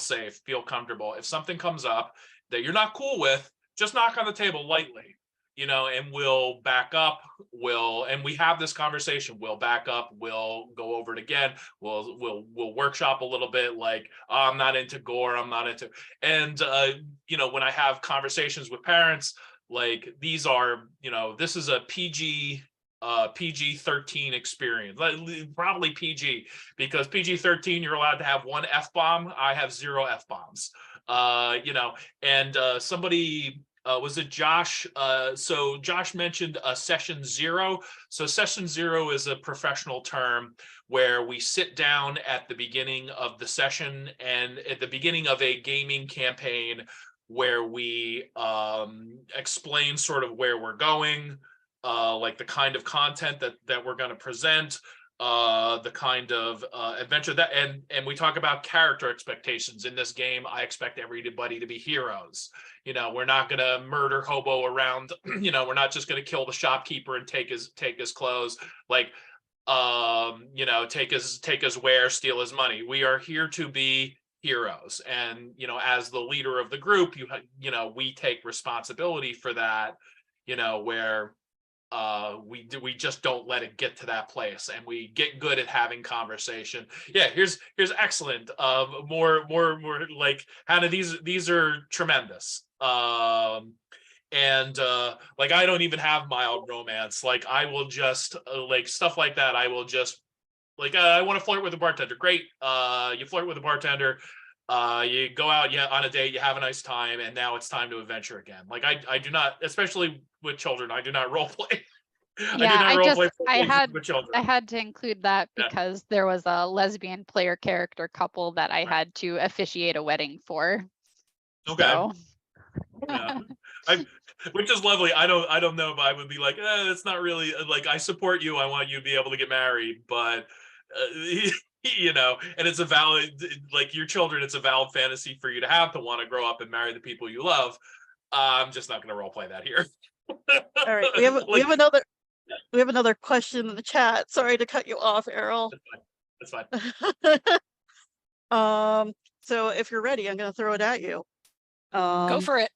comfortable. If something comes up that you're not cool with, just knock on the table lightly, and we'll back up, and we have this conversation, we'll back up, we'll go over it again, we'll workshop a little bit, like, oh, I'm not into gore, I'm not into, and when I have conversations with parents, like these are, this is a PG-13 experience, probably PG, because PG-13 you're allowed to have one F-bomb. I have 0 F-bombs. You know, and somebody was it Josh? So Josh mentioned session 0. So session 0 is a professional term where we sit down at the beginning of the session and at the beginning of a gaming campaign where we explain sort of where we're going, like the kind of content that we're going to present, the kind of adventure that, and we talk about character expectations. In this game, I expect everybody to be heroes. You know, we're not going to murder hobo around. You know, we're not just going to kill the shopkeeper and take his clothes. Like, you know, take his ware, steal his money. We are here to be heroes, and you know, as the leader of the group, you know, we take responsibility for that. You know, where we just don't let it get to that place, and we get good at having conversation. Yeah, here's excellent. More like Hannah, these are tremendous. And like, I don't even have mild romance. Like, I will just like stuff like that. I will just like, I want to flirt with a bartender. Great. You flirt with a bartender. You go out, on a date, you have a nice time, and now it's time to adventure again. Like, I do not, especially with children, I do not role play. Yeah, I children. had to include that Yeah. because there was a lesbian player character couple that I Right. had to officiate a wedding for. Okay. So. Yeah. Which is lovely. I don't know, but I would be like, it's not really like, I support you. I want you to be able to get married, but you know, and it's a valid, like your children, it's a valid fantasy for you to have, to want to grow up and marry the people you love. I'm just not going to role play that here. All right, we have another question in the chat. Sorry to cut you off, Errol. That's fine. So if you're ready, I'm going to throw it at you. Go for it.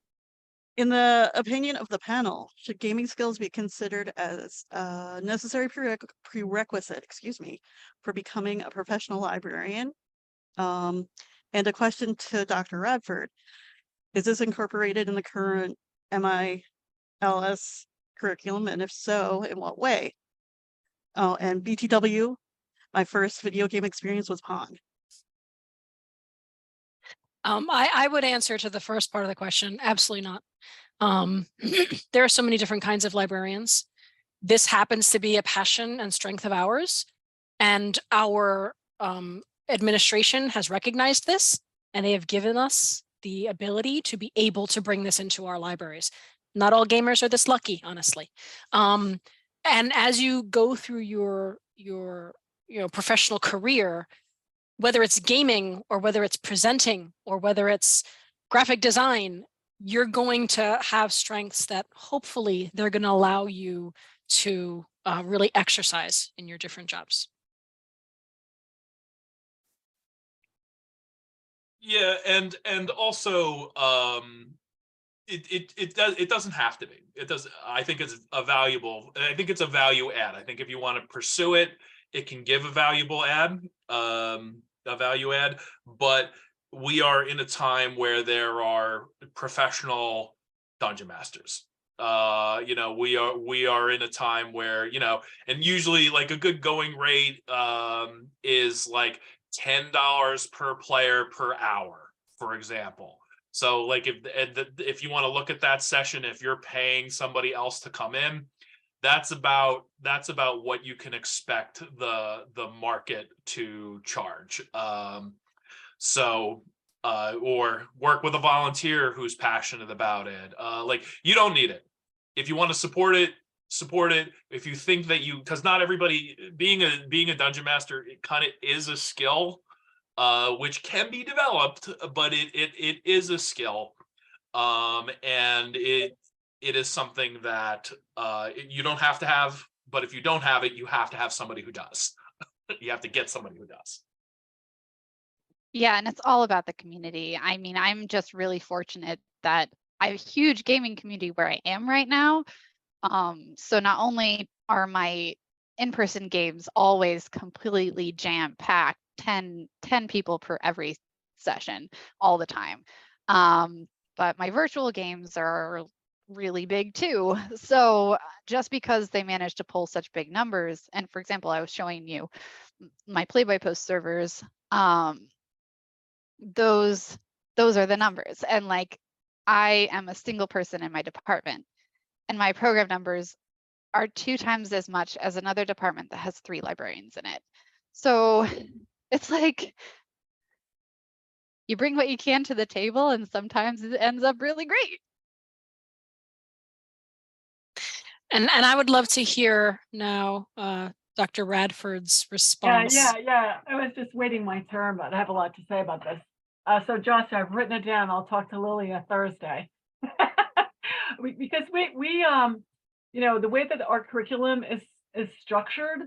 In the opinion of the panel, should gaming skills be considered as a necessary prerequisite, for becoming a professional librarian? And a question to Dr. Radford: is this incorporated in the current MILS curriculum, and if so, in what way? Oh, and BTW, my first video game experience was Pong. I would answer to the first part of the question, absolutely not. There are so many different kinds of librarians. This happens to be a passion and strength of ours, and our administration has recognized this, and they have given us the ability to be able to bring this into our libraries. Not all gamers are this lucky, honestly. And as you go through your professional career, whether it's gaming or whether it's presenting or whether it's graphic design, you're going to have strengths that hopefully they're going to allow you to really exercise in your different jobs. Yeah, and also it doesn't have to be. It does. I think it's a valuable. I think it's a value add. I think if you want to pursue it, it can give a valuable add, a value add. But we are in a time where there are professional dungeon masters. You know, we are in a time where, you know, and usually like a good going rate is like $10 per player per hour, for example. So like if you want to look at that session, if you're paying somebody else to come in, that's about what you can expect the market to charge. Or work with a volunteer who's passionate about it. Like, you don't need it. If you want to support it. If you think that because not everybody, being a dungeon master, it kind of is a skill, which can be developed, but it is a skill, and it is something that you don't have to have. But if you don't have it, you have to have somebody who does. You have to get somebody who does. Yeah, and it's all about the community. I mean, I'm just really fortunate that I have a huge gaming community where I am right now. So not only are my in-person games always completely jam-packed, 10 people per every session all the time, but my virtual games are really big too. So just because they managed to pull such big numbers, and for example, I was showing you my play-by-post servers, those those are the numbers. And like, I am a single person in my department, and my program numbers are 2 times as much as another department that has 3 librarians in it. So it's like, you bring what you can to the table, and sometimes it ends up really great. And I would love to hear now Dr. Radford's response. Yeah. I was just waiting my turn, but I have a lot to say about this. So Josh, I've written it down. I'll talk to Lily on Thursday. Because we you know, the way that our curriculum is structured,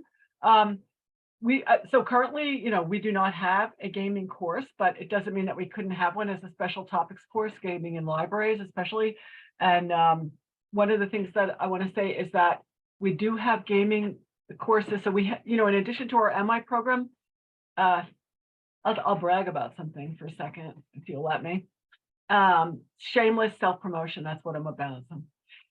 so currently, you know, we do not have a gaming course, but it doesn't mean that we couldn't have one as a special topics course, gaming in libraries especially. And one of the things that I want to say is that we do have gaming courses. So we, you know, in addition to our MI program, I'll brag about something for a second, if you'll let me. Shameless self-promotion, that's what I'm about.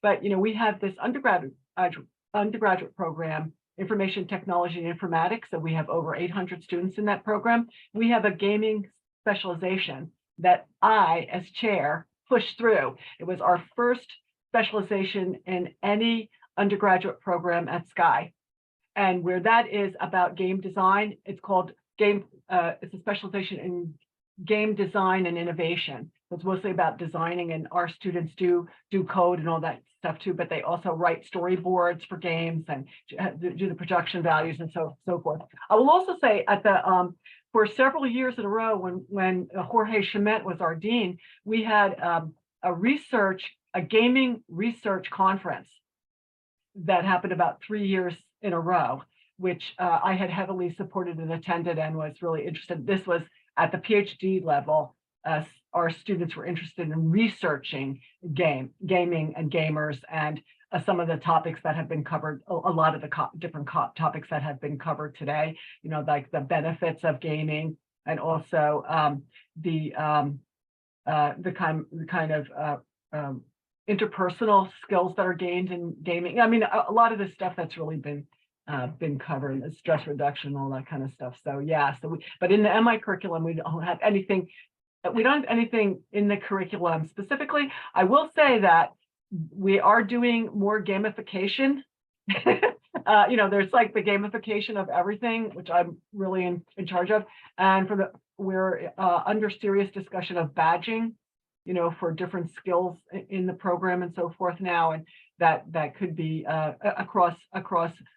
But, you know, we have this undergraduate program, information technology and informatics. So we have over 800 students in that program. We have a gaming specialization that I, as chair, pushed through. It was our first specialization in any undergraduate program at Sky. And where that is about game design, it's called it's a specialization in game design and innovation. So it's mostly about designing, and our students do code and all that stuff too, but they also write storyboards for games and do the production values and so forth. I will also say at the for several years in a row, when Jorge Schmidt was our dean, we had a gaming research conference that happened about 3 years in a row, which I had heavily supported and attended and was really interested. This was at the PhD level. Our students were interested in researching gaming and gamers, and some of the topics that have been covered, a lot of the different topics that have been covered today, you know, like the benefits of gaming, and also the kind of interpersonal skills that are gained in gaming. I mean, a lot of the stuff that's really been covered, stress reduction, all that kind of stuff. So yeah, but in the MI curriculum, we don't have anything. We don't have anything in the curriculum specifically. I will say that we are doing more gamification. You know, there's like the gamification of everything, which I'm really in charge of. And we're under serious discussion of badging, you know, for different skills in the program and so forth now. And that could be across,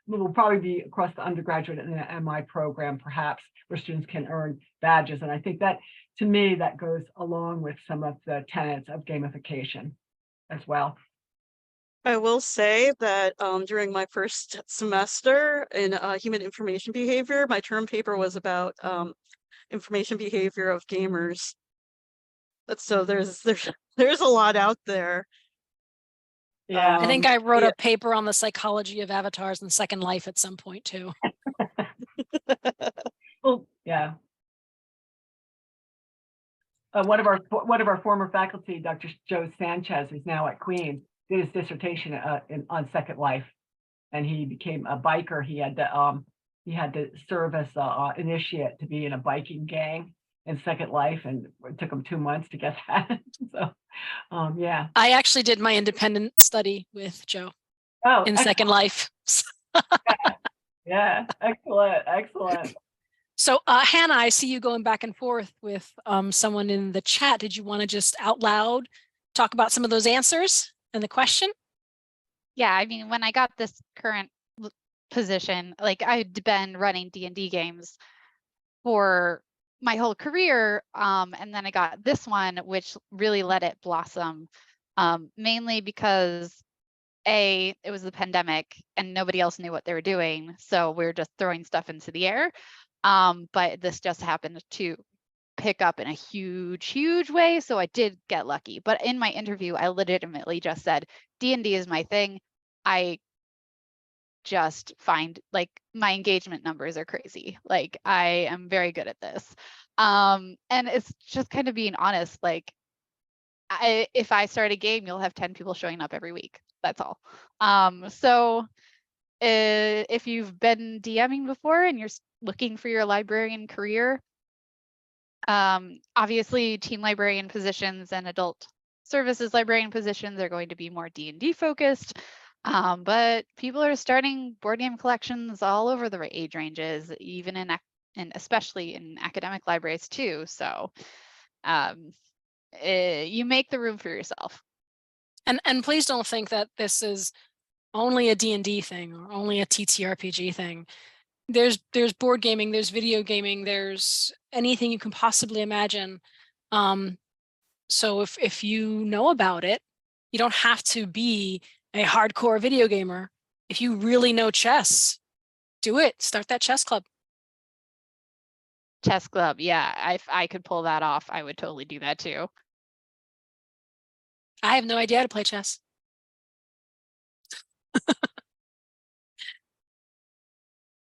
will probably be across the undergraduate and the MI program, perhaps, where students can earn badges. And I think that, to me, that goes along with some of the tenets of gamification as well. I will say that during my first semester in human information behavior, my term paper was about information behavior of gamers. So there's a lot out there. Yeah, I think I wrote a paper on the psychology of avatars in Second Life at some point too. well, yeah. One of our former faculty, Dr. Joe Sanchez, who's now at Queen, did his dissertation on Second Life, and he became a biker. He had to serve as an initiate to be in a biking gang in Second Life, and it took him 2 months to get that. So, yeah. I actually did my independent study with Joe in Second Life. Yeah, excellent. So Hannah, I see you going back and forth with someone in the chat. Did you want to just out loud talk about some of those answers and the question? Yeah, I mean, when I got this current position, like I'd been running D&D games for my whole career, and then I got this one, which really let it blossom, mainly because it was the pandemic and nobody else knew what they were doing, so we're just throwing stuff into the air. But this just happened to pick up in a huge way, so I did get lucky. But in my interview, I legitimately just said, D&D is my thing. I just find, like, my engagement numbers are crazy. Like, I am very good at this. And it's just kind of being honest, like, if I start a game, you'll have 10 people showing up every week. That's all. So if you've been DMing before and you're looking for your librarian career, Obviously, teen librarian positions and adult services librarian positions are going to be more D&D focused, but people are starting board game collections all over the age ranges, even and especially in academic libraries too. So you make the room for yourself. And please don't think that this is only a D&D thing or only a TTRPG thing. There's board gaming, there's video gaming, there's anything you can possibly imagine. So if you know about it, you don't have to be a hardcore video gamer. If you really know chess, do it. Start that chess club. Chess club, yeah. If I could pull that off, I would totally do that too. I have no idea how to play chess.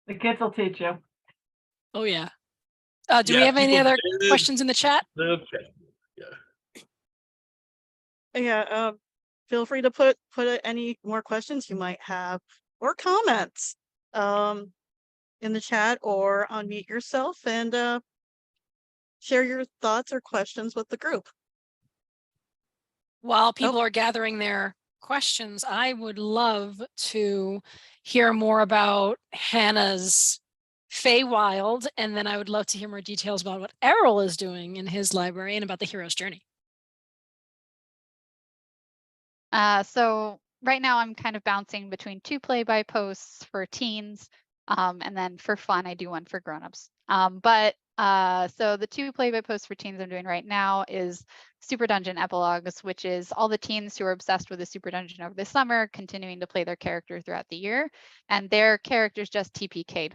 The kids will teach you. Oh yeah. Do we have any people other did questions in the chat? the chat. Yeah. Yeah, feel free to put any more questions you might have or comments in the chat, or unmute yourself and share your thoughts or questions with the group. While people are gathering their questions, I would love to hear more about Hannah's Feywild, and then I would love to hear more details about what Errol is doing in his library and about the hero's journey. So right now I'm kind of bouncing between 2 play-by posts for teens, and then for fun I do one for grown-ups. So the 2 play-by posts for teens I'm doing right now is Super Dungeon Epilogues, which is all the teens who are obsessed with the Super Dungeon over the summer, continuing to play their character throughout the year, and their characters just TPK'd,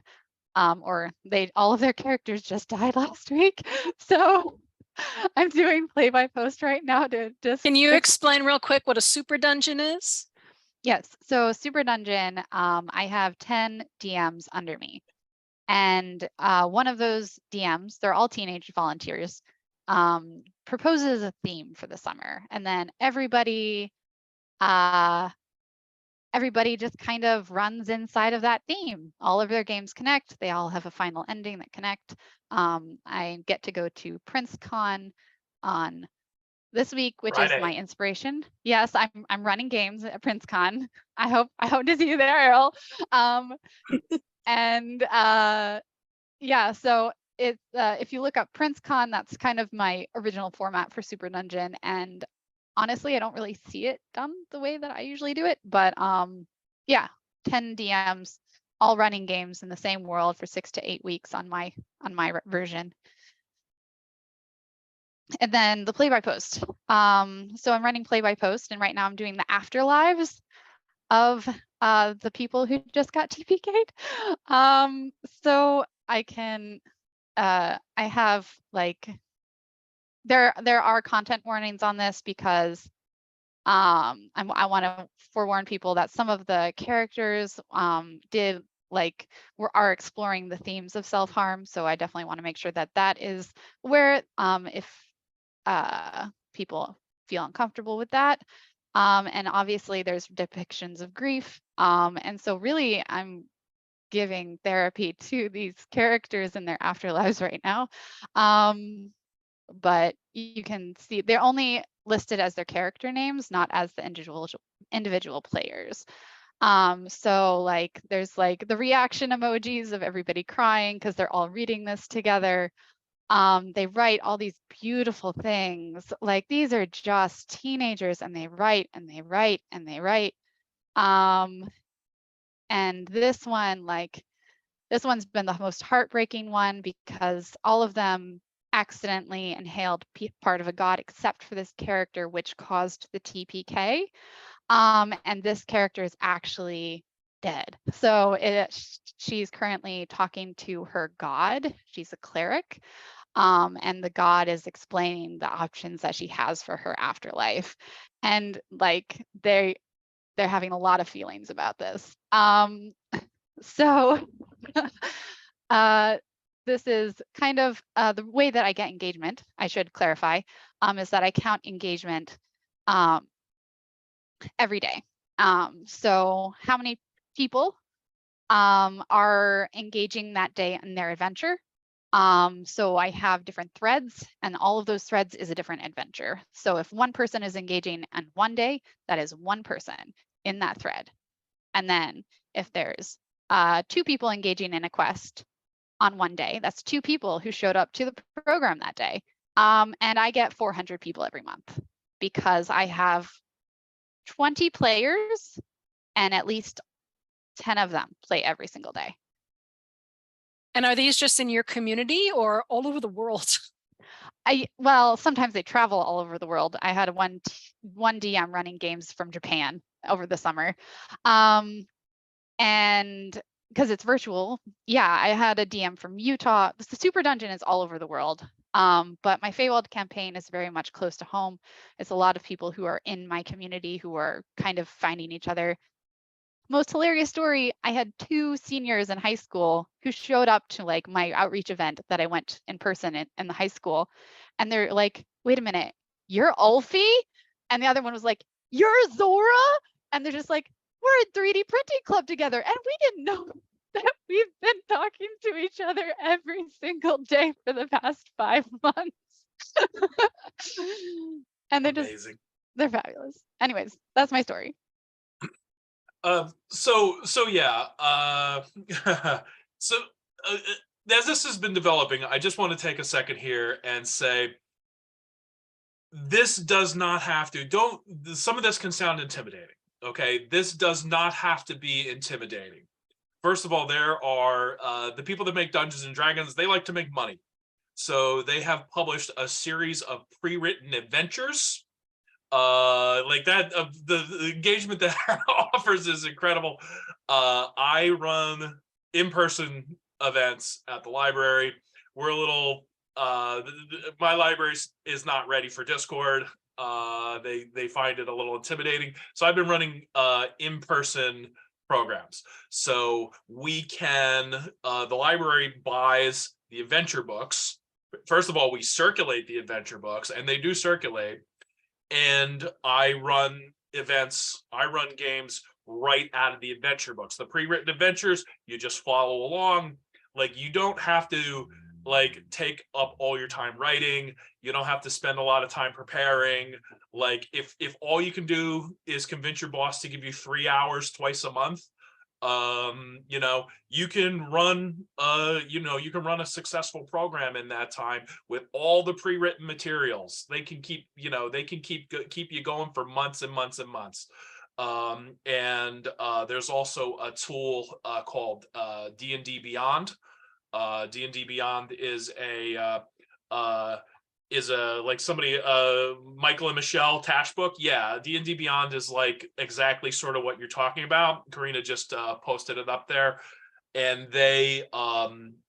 or all of their characters just died last week. So I'm doing play-by post right now to just. Can you explain real quick what a super dungeon is? Yes. So Super Dungeon, I have 10 DMs under me. And one of those DMs, they're all teenage volunteers, proposes a theme for the summer. And then everybody just kind of runs inside of that theme. All of their games connect. They all have a final ending that connect. I get to go to PrinceCon on this week, which Friday. is my inspiration. Yes, I'm running games at PrinceCon. I hope to see you there, Errol. And yeah, so it's if you look up PrinceCon, that's kind of my original format for Super Dungeon. And honestly, I don't really see it done the way that I usually do it. But yeah, 10 DMs, all running games in the same world for 6 to 8 weeks on my version. And then the play-by-post. So I'm running play-by-post, and right now I'm doing the afterlives of the people who just got TPK'd. So I can, I have like, there are content warnings on this because I want to forewarn people that some of the characters are exploring the themes of self-harm. So I definitely want to make sure that that is where if people feel uncomfortable with that. And obviously there's depictions of grief. And so really I'm giving therapy to these characters in their afterlives right now. But you can see they're only listed as their character names, not as the individual players. So like there's like the reaction emojis of everybody crying because they're all reading this together. They write all these beautiful things. Like these are just teenagers, and they write and they write and they write. And this one's been the most heartbreaking one because all of them accidentally inhaled part of a god except for this character, which caused the TPK. And this character is actually dead. So she's currently talking to her god. She's a cleric. And the god is explaining the options that she has for her afterlife. And like they're having a lot of feelings about this. So this is kind of the way that I get engagement, I should clarify, is that I count engagement every day. So how many people are engaging that day in their adventure? So I have different threads, and all of those threads is a different adventure. So if one person is engaging on one day, that is one person in that thread. And then if there's 2 people engaging in a quest on one day, that's 2 people who showed up to the program that day. And I get 400 people every month because I have 20 players and at least 10 of them play every single day. And are these just in your community or all over the world? Well, sometimes they travel all over the world. I had one DM running games from Japan over the summer. And because it's virtual, yeah, I had a DM from Utah. The Super Dungeon is all over the world. But my Feywild campaign is very much close to home. It's a lot of people who are in my community who are kind of finding each other. Most hilarious story, I had 2 seniors in high school who showed up to like my outreach event that I went in person in the high school. And they're like, wait a minute, you're Ulfie? And the other one was like, you're Zora? And they're just like, we're a 3D printing club together. And we didn't know that we've been talking to each other every single day for the past 5 months. And they're Amazing. they're fabulous. Anyways, that's my story. So yeah. So as this has been developing, I just want to take a second here and say, this does not have to. Some of this can sound intimidating. Okay, this does not have to be intimidating. First of all, there are the people that make Dungeons and Dragons. They like to make money, so they have published a series of pre-written adventures. Like that, the engagement that offers is incredible. I run in-person events at the library. We're a little my library is not ready for Discord. They find it a little intimidating, so I've been running in-person programs. So we can the library buys the adventure books. First of all, we circulate the adventure books, and they do circulate. And I run events, I run games right out of the adventure books. The pre-written adventures, you just follow along. Like, you don't have to like take up all your time writing. You don't have to spend a lot of time preparing. Like, if all you can do is convince your boss to give you 3 hours twice a month, you know, you can run you can run a successful program in that time with all the pre-written materials. They can keep you going for months and months and months. And there's also a tool called D&D Beyond. D&D Beyond is like somebody Michael and Michelle Tash book. Yeah, D&D Beyond is like exactly sort of what you're talking about. Carina just posted it up there, and they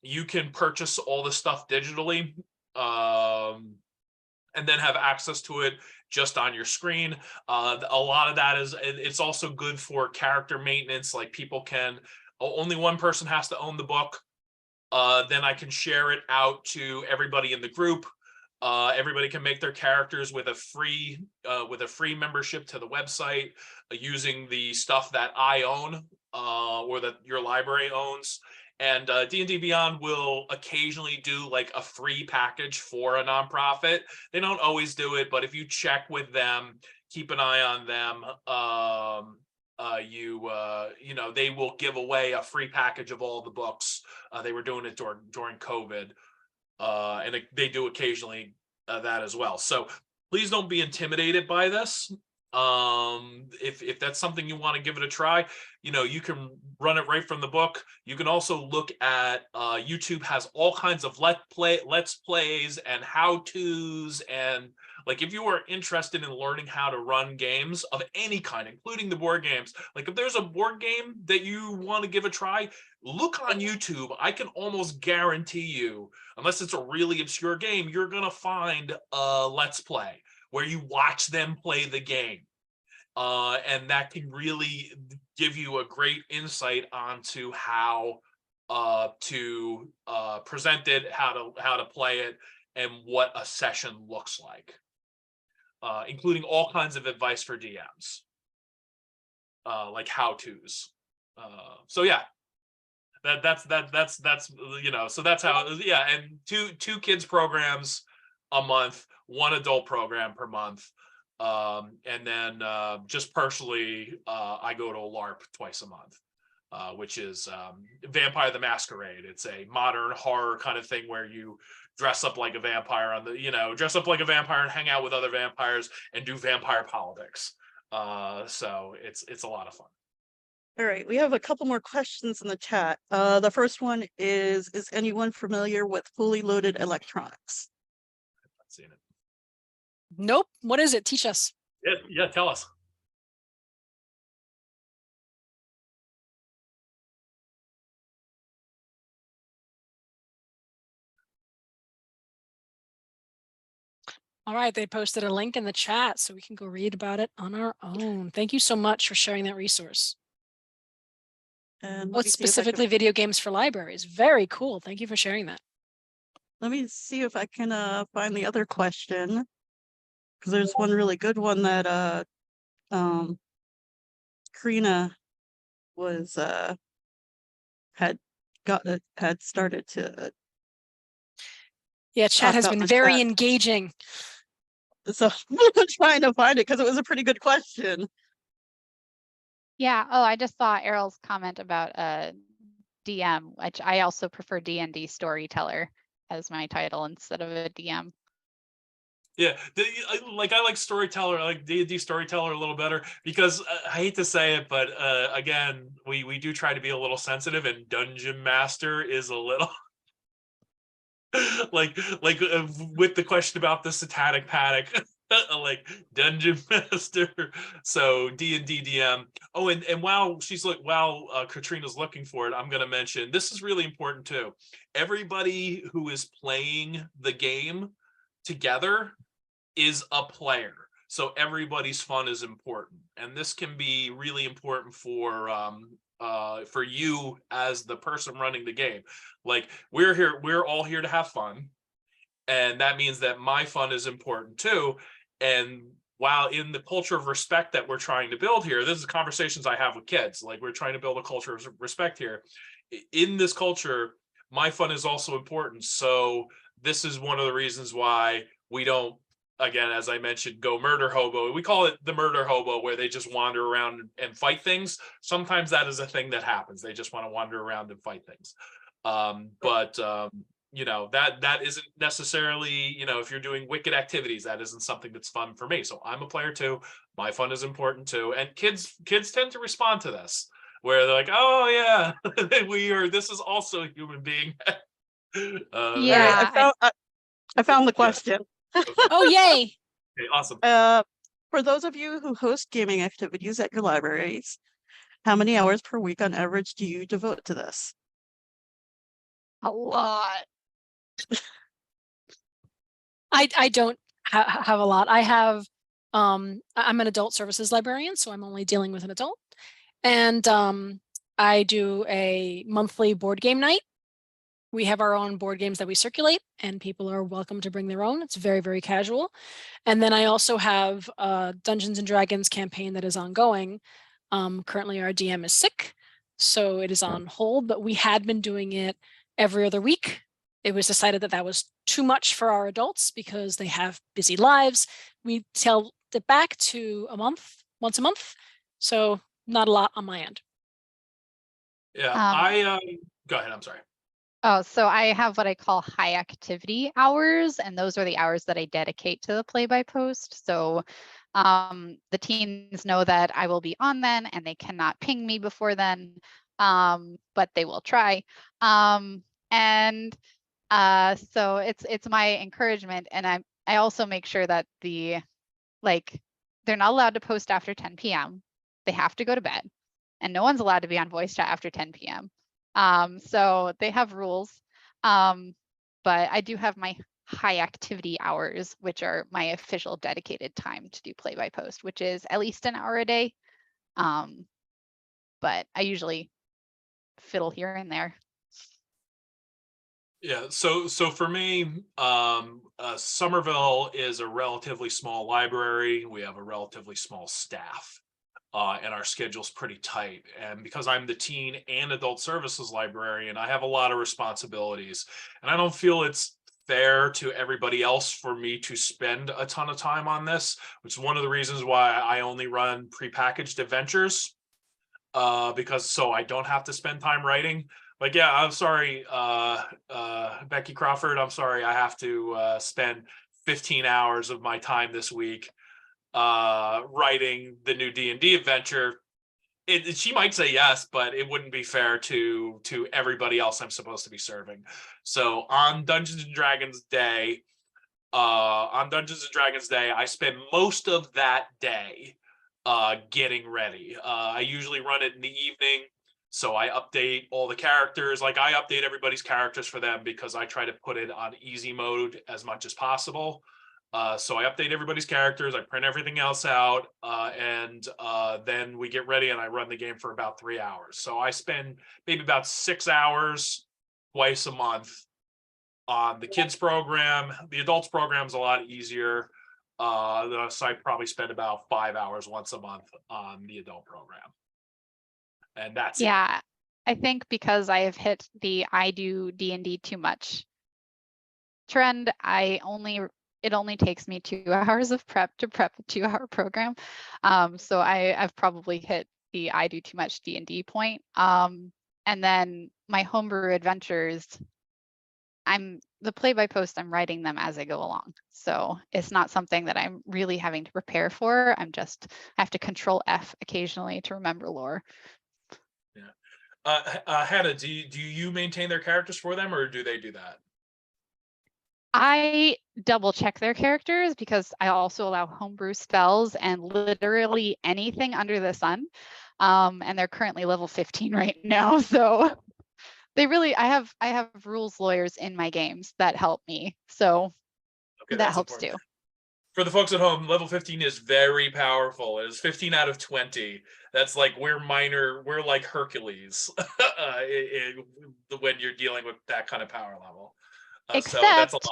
you can purchase all the stuff digitally and then have access to it just on your screen. A lot of that it's also good for character maintenance. Like, people can only one person has to own the book. Then I can share it out to everybody in the group. Everybody can make their characters with a free membership to the website using the stuff that I own or that your library owns. And D&D Beyond will occasionally do like a free package for a nonprofit. They don't always do it, but if you check with them, keep an eye on them. You know, they will give away a free package of all the books. They were doing it during COVID. And they do occasionally that as well. So please don't be intimidated by this. If that's something you want to give it a try, you know, you can run it right from the book. You can also look at YouTube has all kinds of let's plays and how-tos, and like, if you are interested in learning how to run games of any kind, including the board games, like if there's a board game that you want to give a try, look on YouTube. I can almost guarantee you, unless it's a really obscure game, you're gonna find a Let's Play where you watch them play the game. And that can really give you a great insight onto how to present it, how to play it, and what a session looks like, including all kinds of advice for DMs, like how-tos. So yeah, that's so that's how, yeah. And two kids programs a month, one adult program per month. And then just personally, I go to a LARP twice a month, which is Vampire the Masquerade. It's a modern horror kind of thing where you dress up like a vampire dress up like a vampire and hang out with other vampires and do vampire politics. So it's a lot of fun. All right, we have a couple more questions in the chat. The first one is anyone familiar with fully loaded electronics? I've seen it. Nope. What is it? Teach us. Yeah, tell us. All right, they posted a link in the chat so we can go read about it on our own. Thank you so much for sharing that resource. And let What's me see if I can- specifically video games for libraries? Very cool. Thank you for sharing that. Let me see if I can find the other question, because there's one really good one that Carina was had started to. Yeah, chat has about been the very chat. engaging. So I'm trying to find it because it was a pretty good question. Yeah. Oh, I just saw Errol's comment about DM, which I also prefer D&D storyteller as my title instead of a DM. Yeah, I like storyteller. I like D&D storyteller a little better because I hate to say it, but again, we do try to be a little sensitive, and dungeon master is a little like with the question about the satanic panic. Like dungeon master. So D&D DM. Oh, and while Katrina's looking for it, I'm going to mention this is really important too. Everybody who is playing the game together is a player, so everybody's fun is important, and this can be really important for you as the person running the game. Like we're all here to have fun, and that means that my fun is important too. And while in the culture of respect that we're trying to build here, this is conversations I have with kids, like we're trying to build a culture of respect here. In this culture, my fun is also important. So this is one of the reasons why we don't, again, as I mentioned, go murder hobo. We call it the murder hobo, where they just wander around and fight things. Sometimes that is a thing that happens. They just want to wander around and fight things. That isn't necessarily, if you're doing wicked activities, that isn't something that's fun for me. So I'm a player too. My fun is important too. And kids tend to respond to this, where they're like, oh yeah, this is also a human being. Yeah. I found the question. Oh, yay. Okay, awesome. For those of you who host gaming activities at your libraries, how many hours per week on average do you devote to this? A lot. I don't have a lot. I have, I'm an adult services librarian, so I'm only dealing with an adult. And I do a monthly board game night. We have our own board games that we circulate, and people are welcome to bring their own. It's very, very casual. And then I also have a Dungeons and Dragons campaign that is ongoing. Currently our DM is sick, so it is on hold, but we had been doing it every other week. It was decided that that was too much for our adults because they have busy lives. We scaled it back to once a month. So not a lot on my end. Yeah, go ahead. I'm sorry. Oh, so I have what I call high activity hours, and those are the hours that I dedicate to the play by post. So the teens know that I will be on then, and they cannot ping me before then, but they will try. So it's my encouragement, and I also make sure that they're not allowed to post after 10 p.m. They have to go to bed, and no one's allowed to be on voice chat after 10 p.m. So they have rules, but I do have my high activity hours, which are my official dedicated time to do play by post, which is at least an hour a day. But I usually fiddle here and there. Yeah, so for me, Somerville is a relatively small library. We have a relatively small staff. and our schedule's pretty tight. And because I'm the teen and adult services librarian, I have a lot of responsibilities, and I don't feel it's fair to everybody else for me to spend a ton of time on this, which is one of the reasons why I only run prepackaged adventures, because so I don't have to spend time writing. Like, yeah, I'm sorry, Becky Crawford, I'm sorry, I have to spend 15 hours of my time this week writing the new D&D adventure. She might say yes, but it wouldn't be fair to everybody else I'm supposed to be serving. So on Dungeons and Dragons Day, I spend most of that day getting ready. I usually run it in the evening, so I update all the characters. Like, I update everybody's characters for them because I try to put it on easy mode as much as possible. So I update everybody's characters, I print everything else out, and then we get ready and I run the game for about 3 hours. So I spend maybe about 6 hours twice a month on the kids program. The adults program is a lot easier. So I probably spend about 5 hours once a month on the adult program. And that's it. Yeah, I think because I have hit the I do D&D too much trend, it only takes me 2 hours of prep to prep a 2-hour program. So I've probably hit the I do too much D&D point. And then my homebrew adventures, the play by post, I'm writing them as I go along. So it's not something that I'm really having to prepare for. I have to control F occasionally to remember lore. Yeah. Hannah, do you maintain their characters for them, or do they do that? I double check their characters because I also allow homebrew spells and literally anything under the sun. And they're currently level 15 right now. So they really, I have rules lawyers in my games that help me. So Okay, that that's helps important. too. For the folks at home, level 15 is very powerful. It is 15 out of 20. That's like, we're like Hercules when you're dealing with that kind of power level. So that's a Except lot.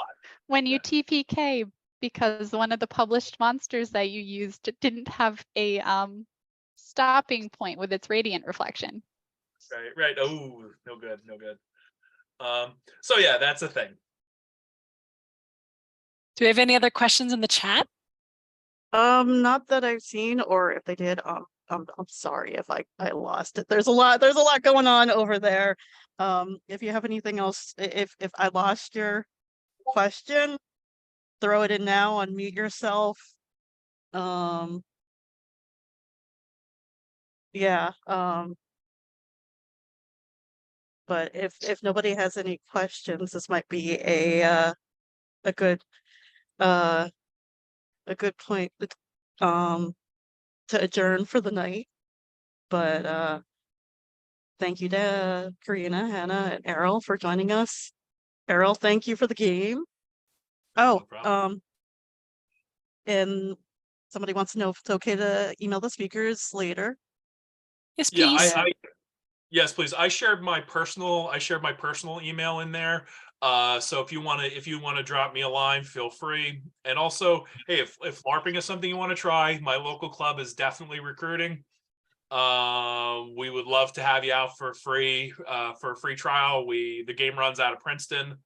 when you TPK, because one of the published monsters that you used didn't have a stopping point with its radiant reflection. Right. Oh, no good. So yeah, that's a thing. Do we have any other questions in the chat? Not that I've seen, or if they did, I'm sorry if I lost it. There's a lot going on over there. If you have anything else, if I lost your question, throw it in now, unmute yourself. Yeah. But if nobody has any questions, this might be a good point to adjourn for the night. But thank you to Carina, Hannah, and Errol for joining us. Errol, thank you for the game. Oh, and somebody wants to know if it's okay to email the speakers later. Yes, please. Yeah, yes, please. I shared my personal email in there. So if you want to drop me a line, feel free. And also, hey, if LARPing is something you want to try, my local club is definitely recruiting. We would love to have you out for a free trial. The game runs out of Princeton.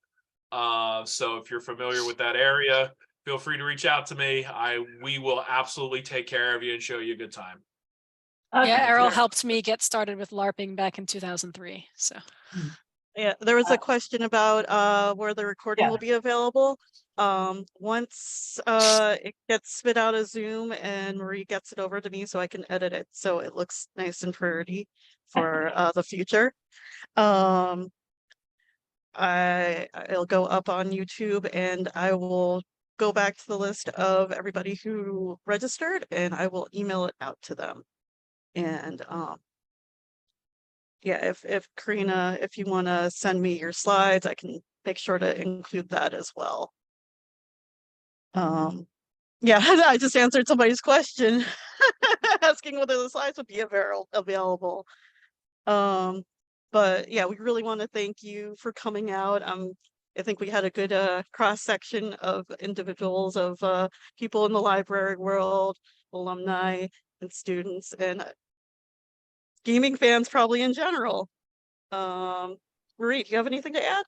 So if you're familiar with that area, feel free to reach out to me. We will absolutely take care of you and show you a good time. Yeah, Errol helped me get started with LARPing back in 2003. So yeah, there was a question about where the recording will be available. Once it gets spit out of Zoom and Marie gets it over to me so I can edit it so it looks nice and pretty for the future. It'll go up on YouTube, and I will go back to the list of everybody who registered, and I will email it out to them. And yeah, if Carina, if you want to send me your slides, I can make sure to include that as well. Yeah, I just answered somebody's question asking whether the slides would be available. But yeah, we really want to thank you for coming out. I think we had a good cross section of individuals, of people in the library world, alumni, and students and gaming fans probably in general. Marie, do you have anything to add?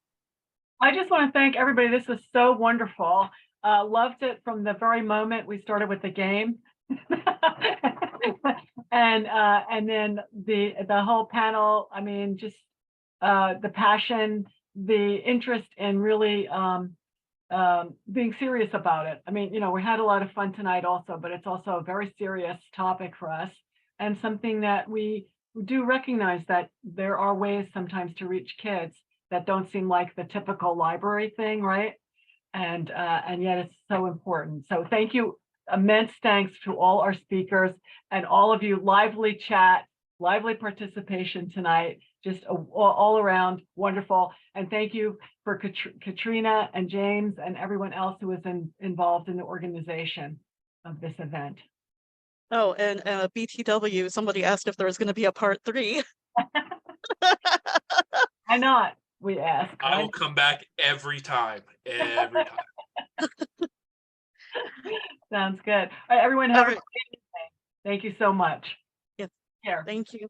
I just want to thank everybody. This was so wonderful. Loved it from the very moment we started with the game. And then the whole panel, I mean, just the passion, the interest in really being serious about it. I mean, you know, we had a lot of fun tonight also, but it's also a very serious topic for us and something that we do recognize that there are ways sometimes to reach kids that don't seem like the typical library thing, right? And yet it's so important. So thank you, immense thanks to all our speakers and all of you, lively chat, lively participation tonight, just all around wonderful. And thank you for Katrina and James and everyone else who was involved in the organization of this event. Oh, and BTW, somebody asked if there was going to be a part 3. Why not? We ask. I will come back every time. Every time. Sounds good. All right, everyone have a All great evening. Thank you so much. Yes. Care. Thank you.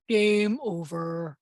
Game over.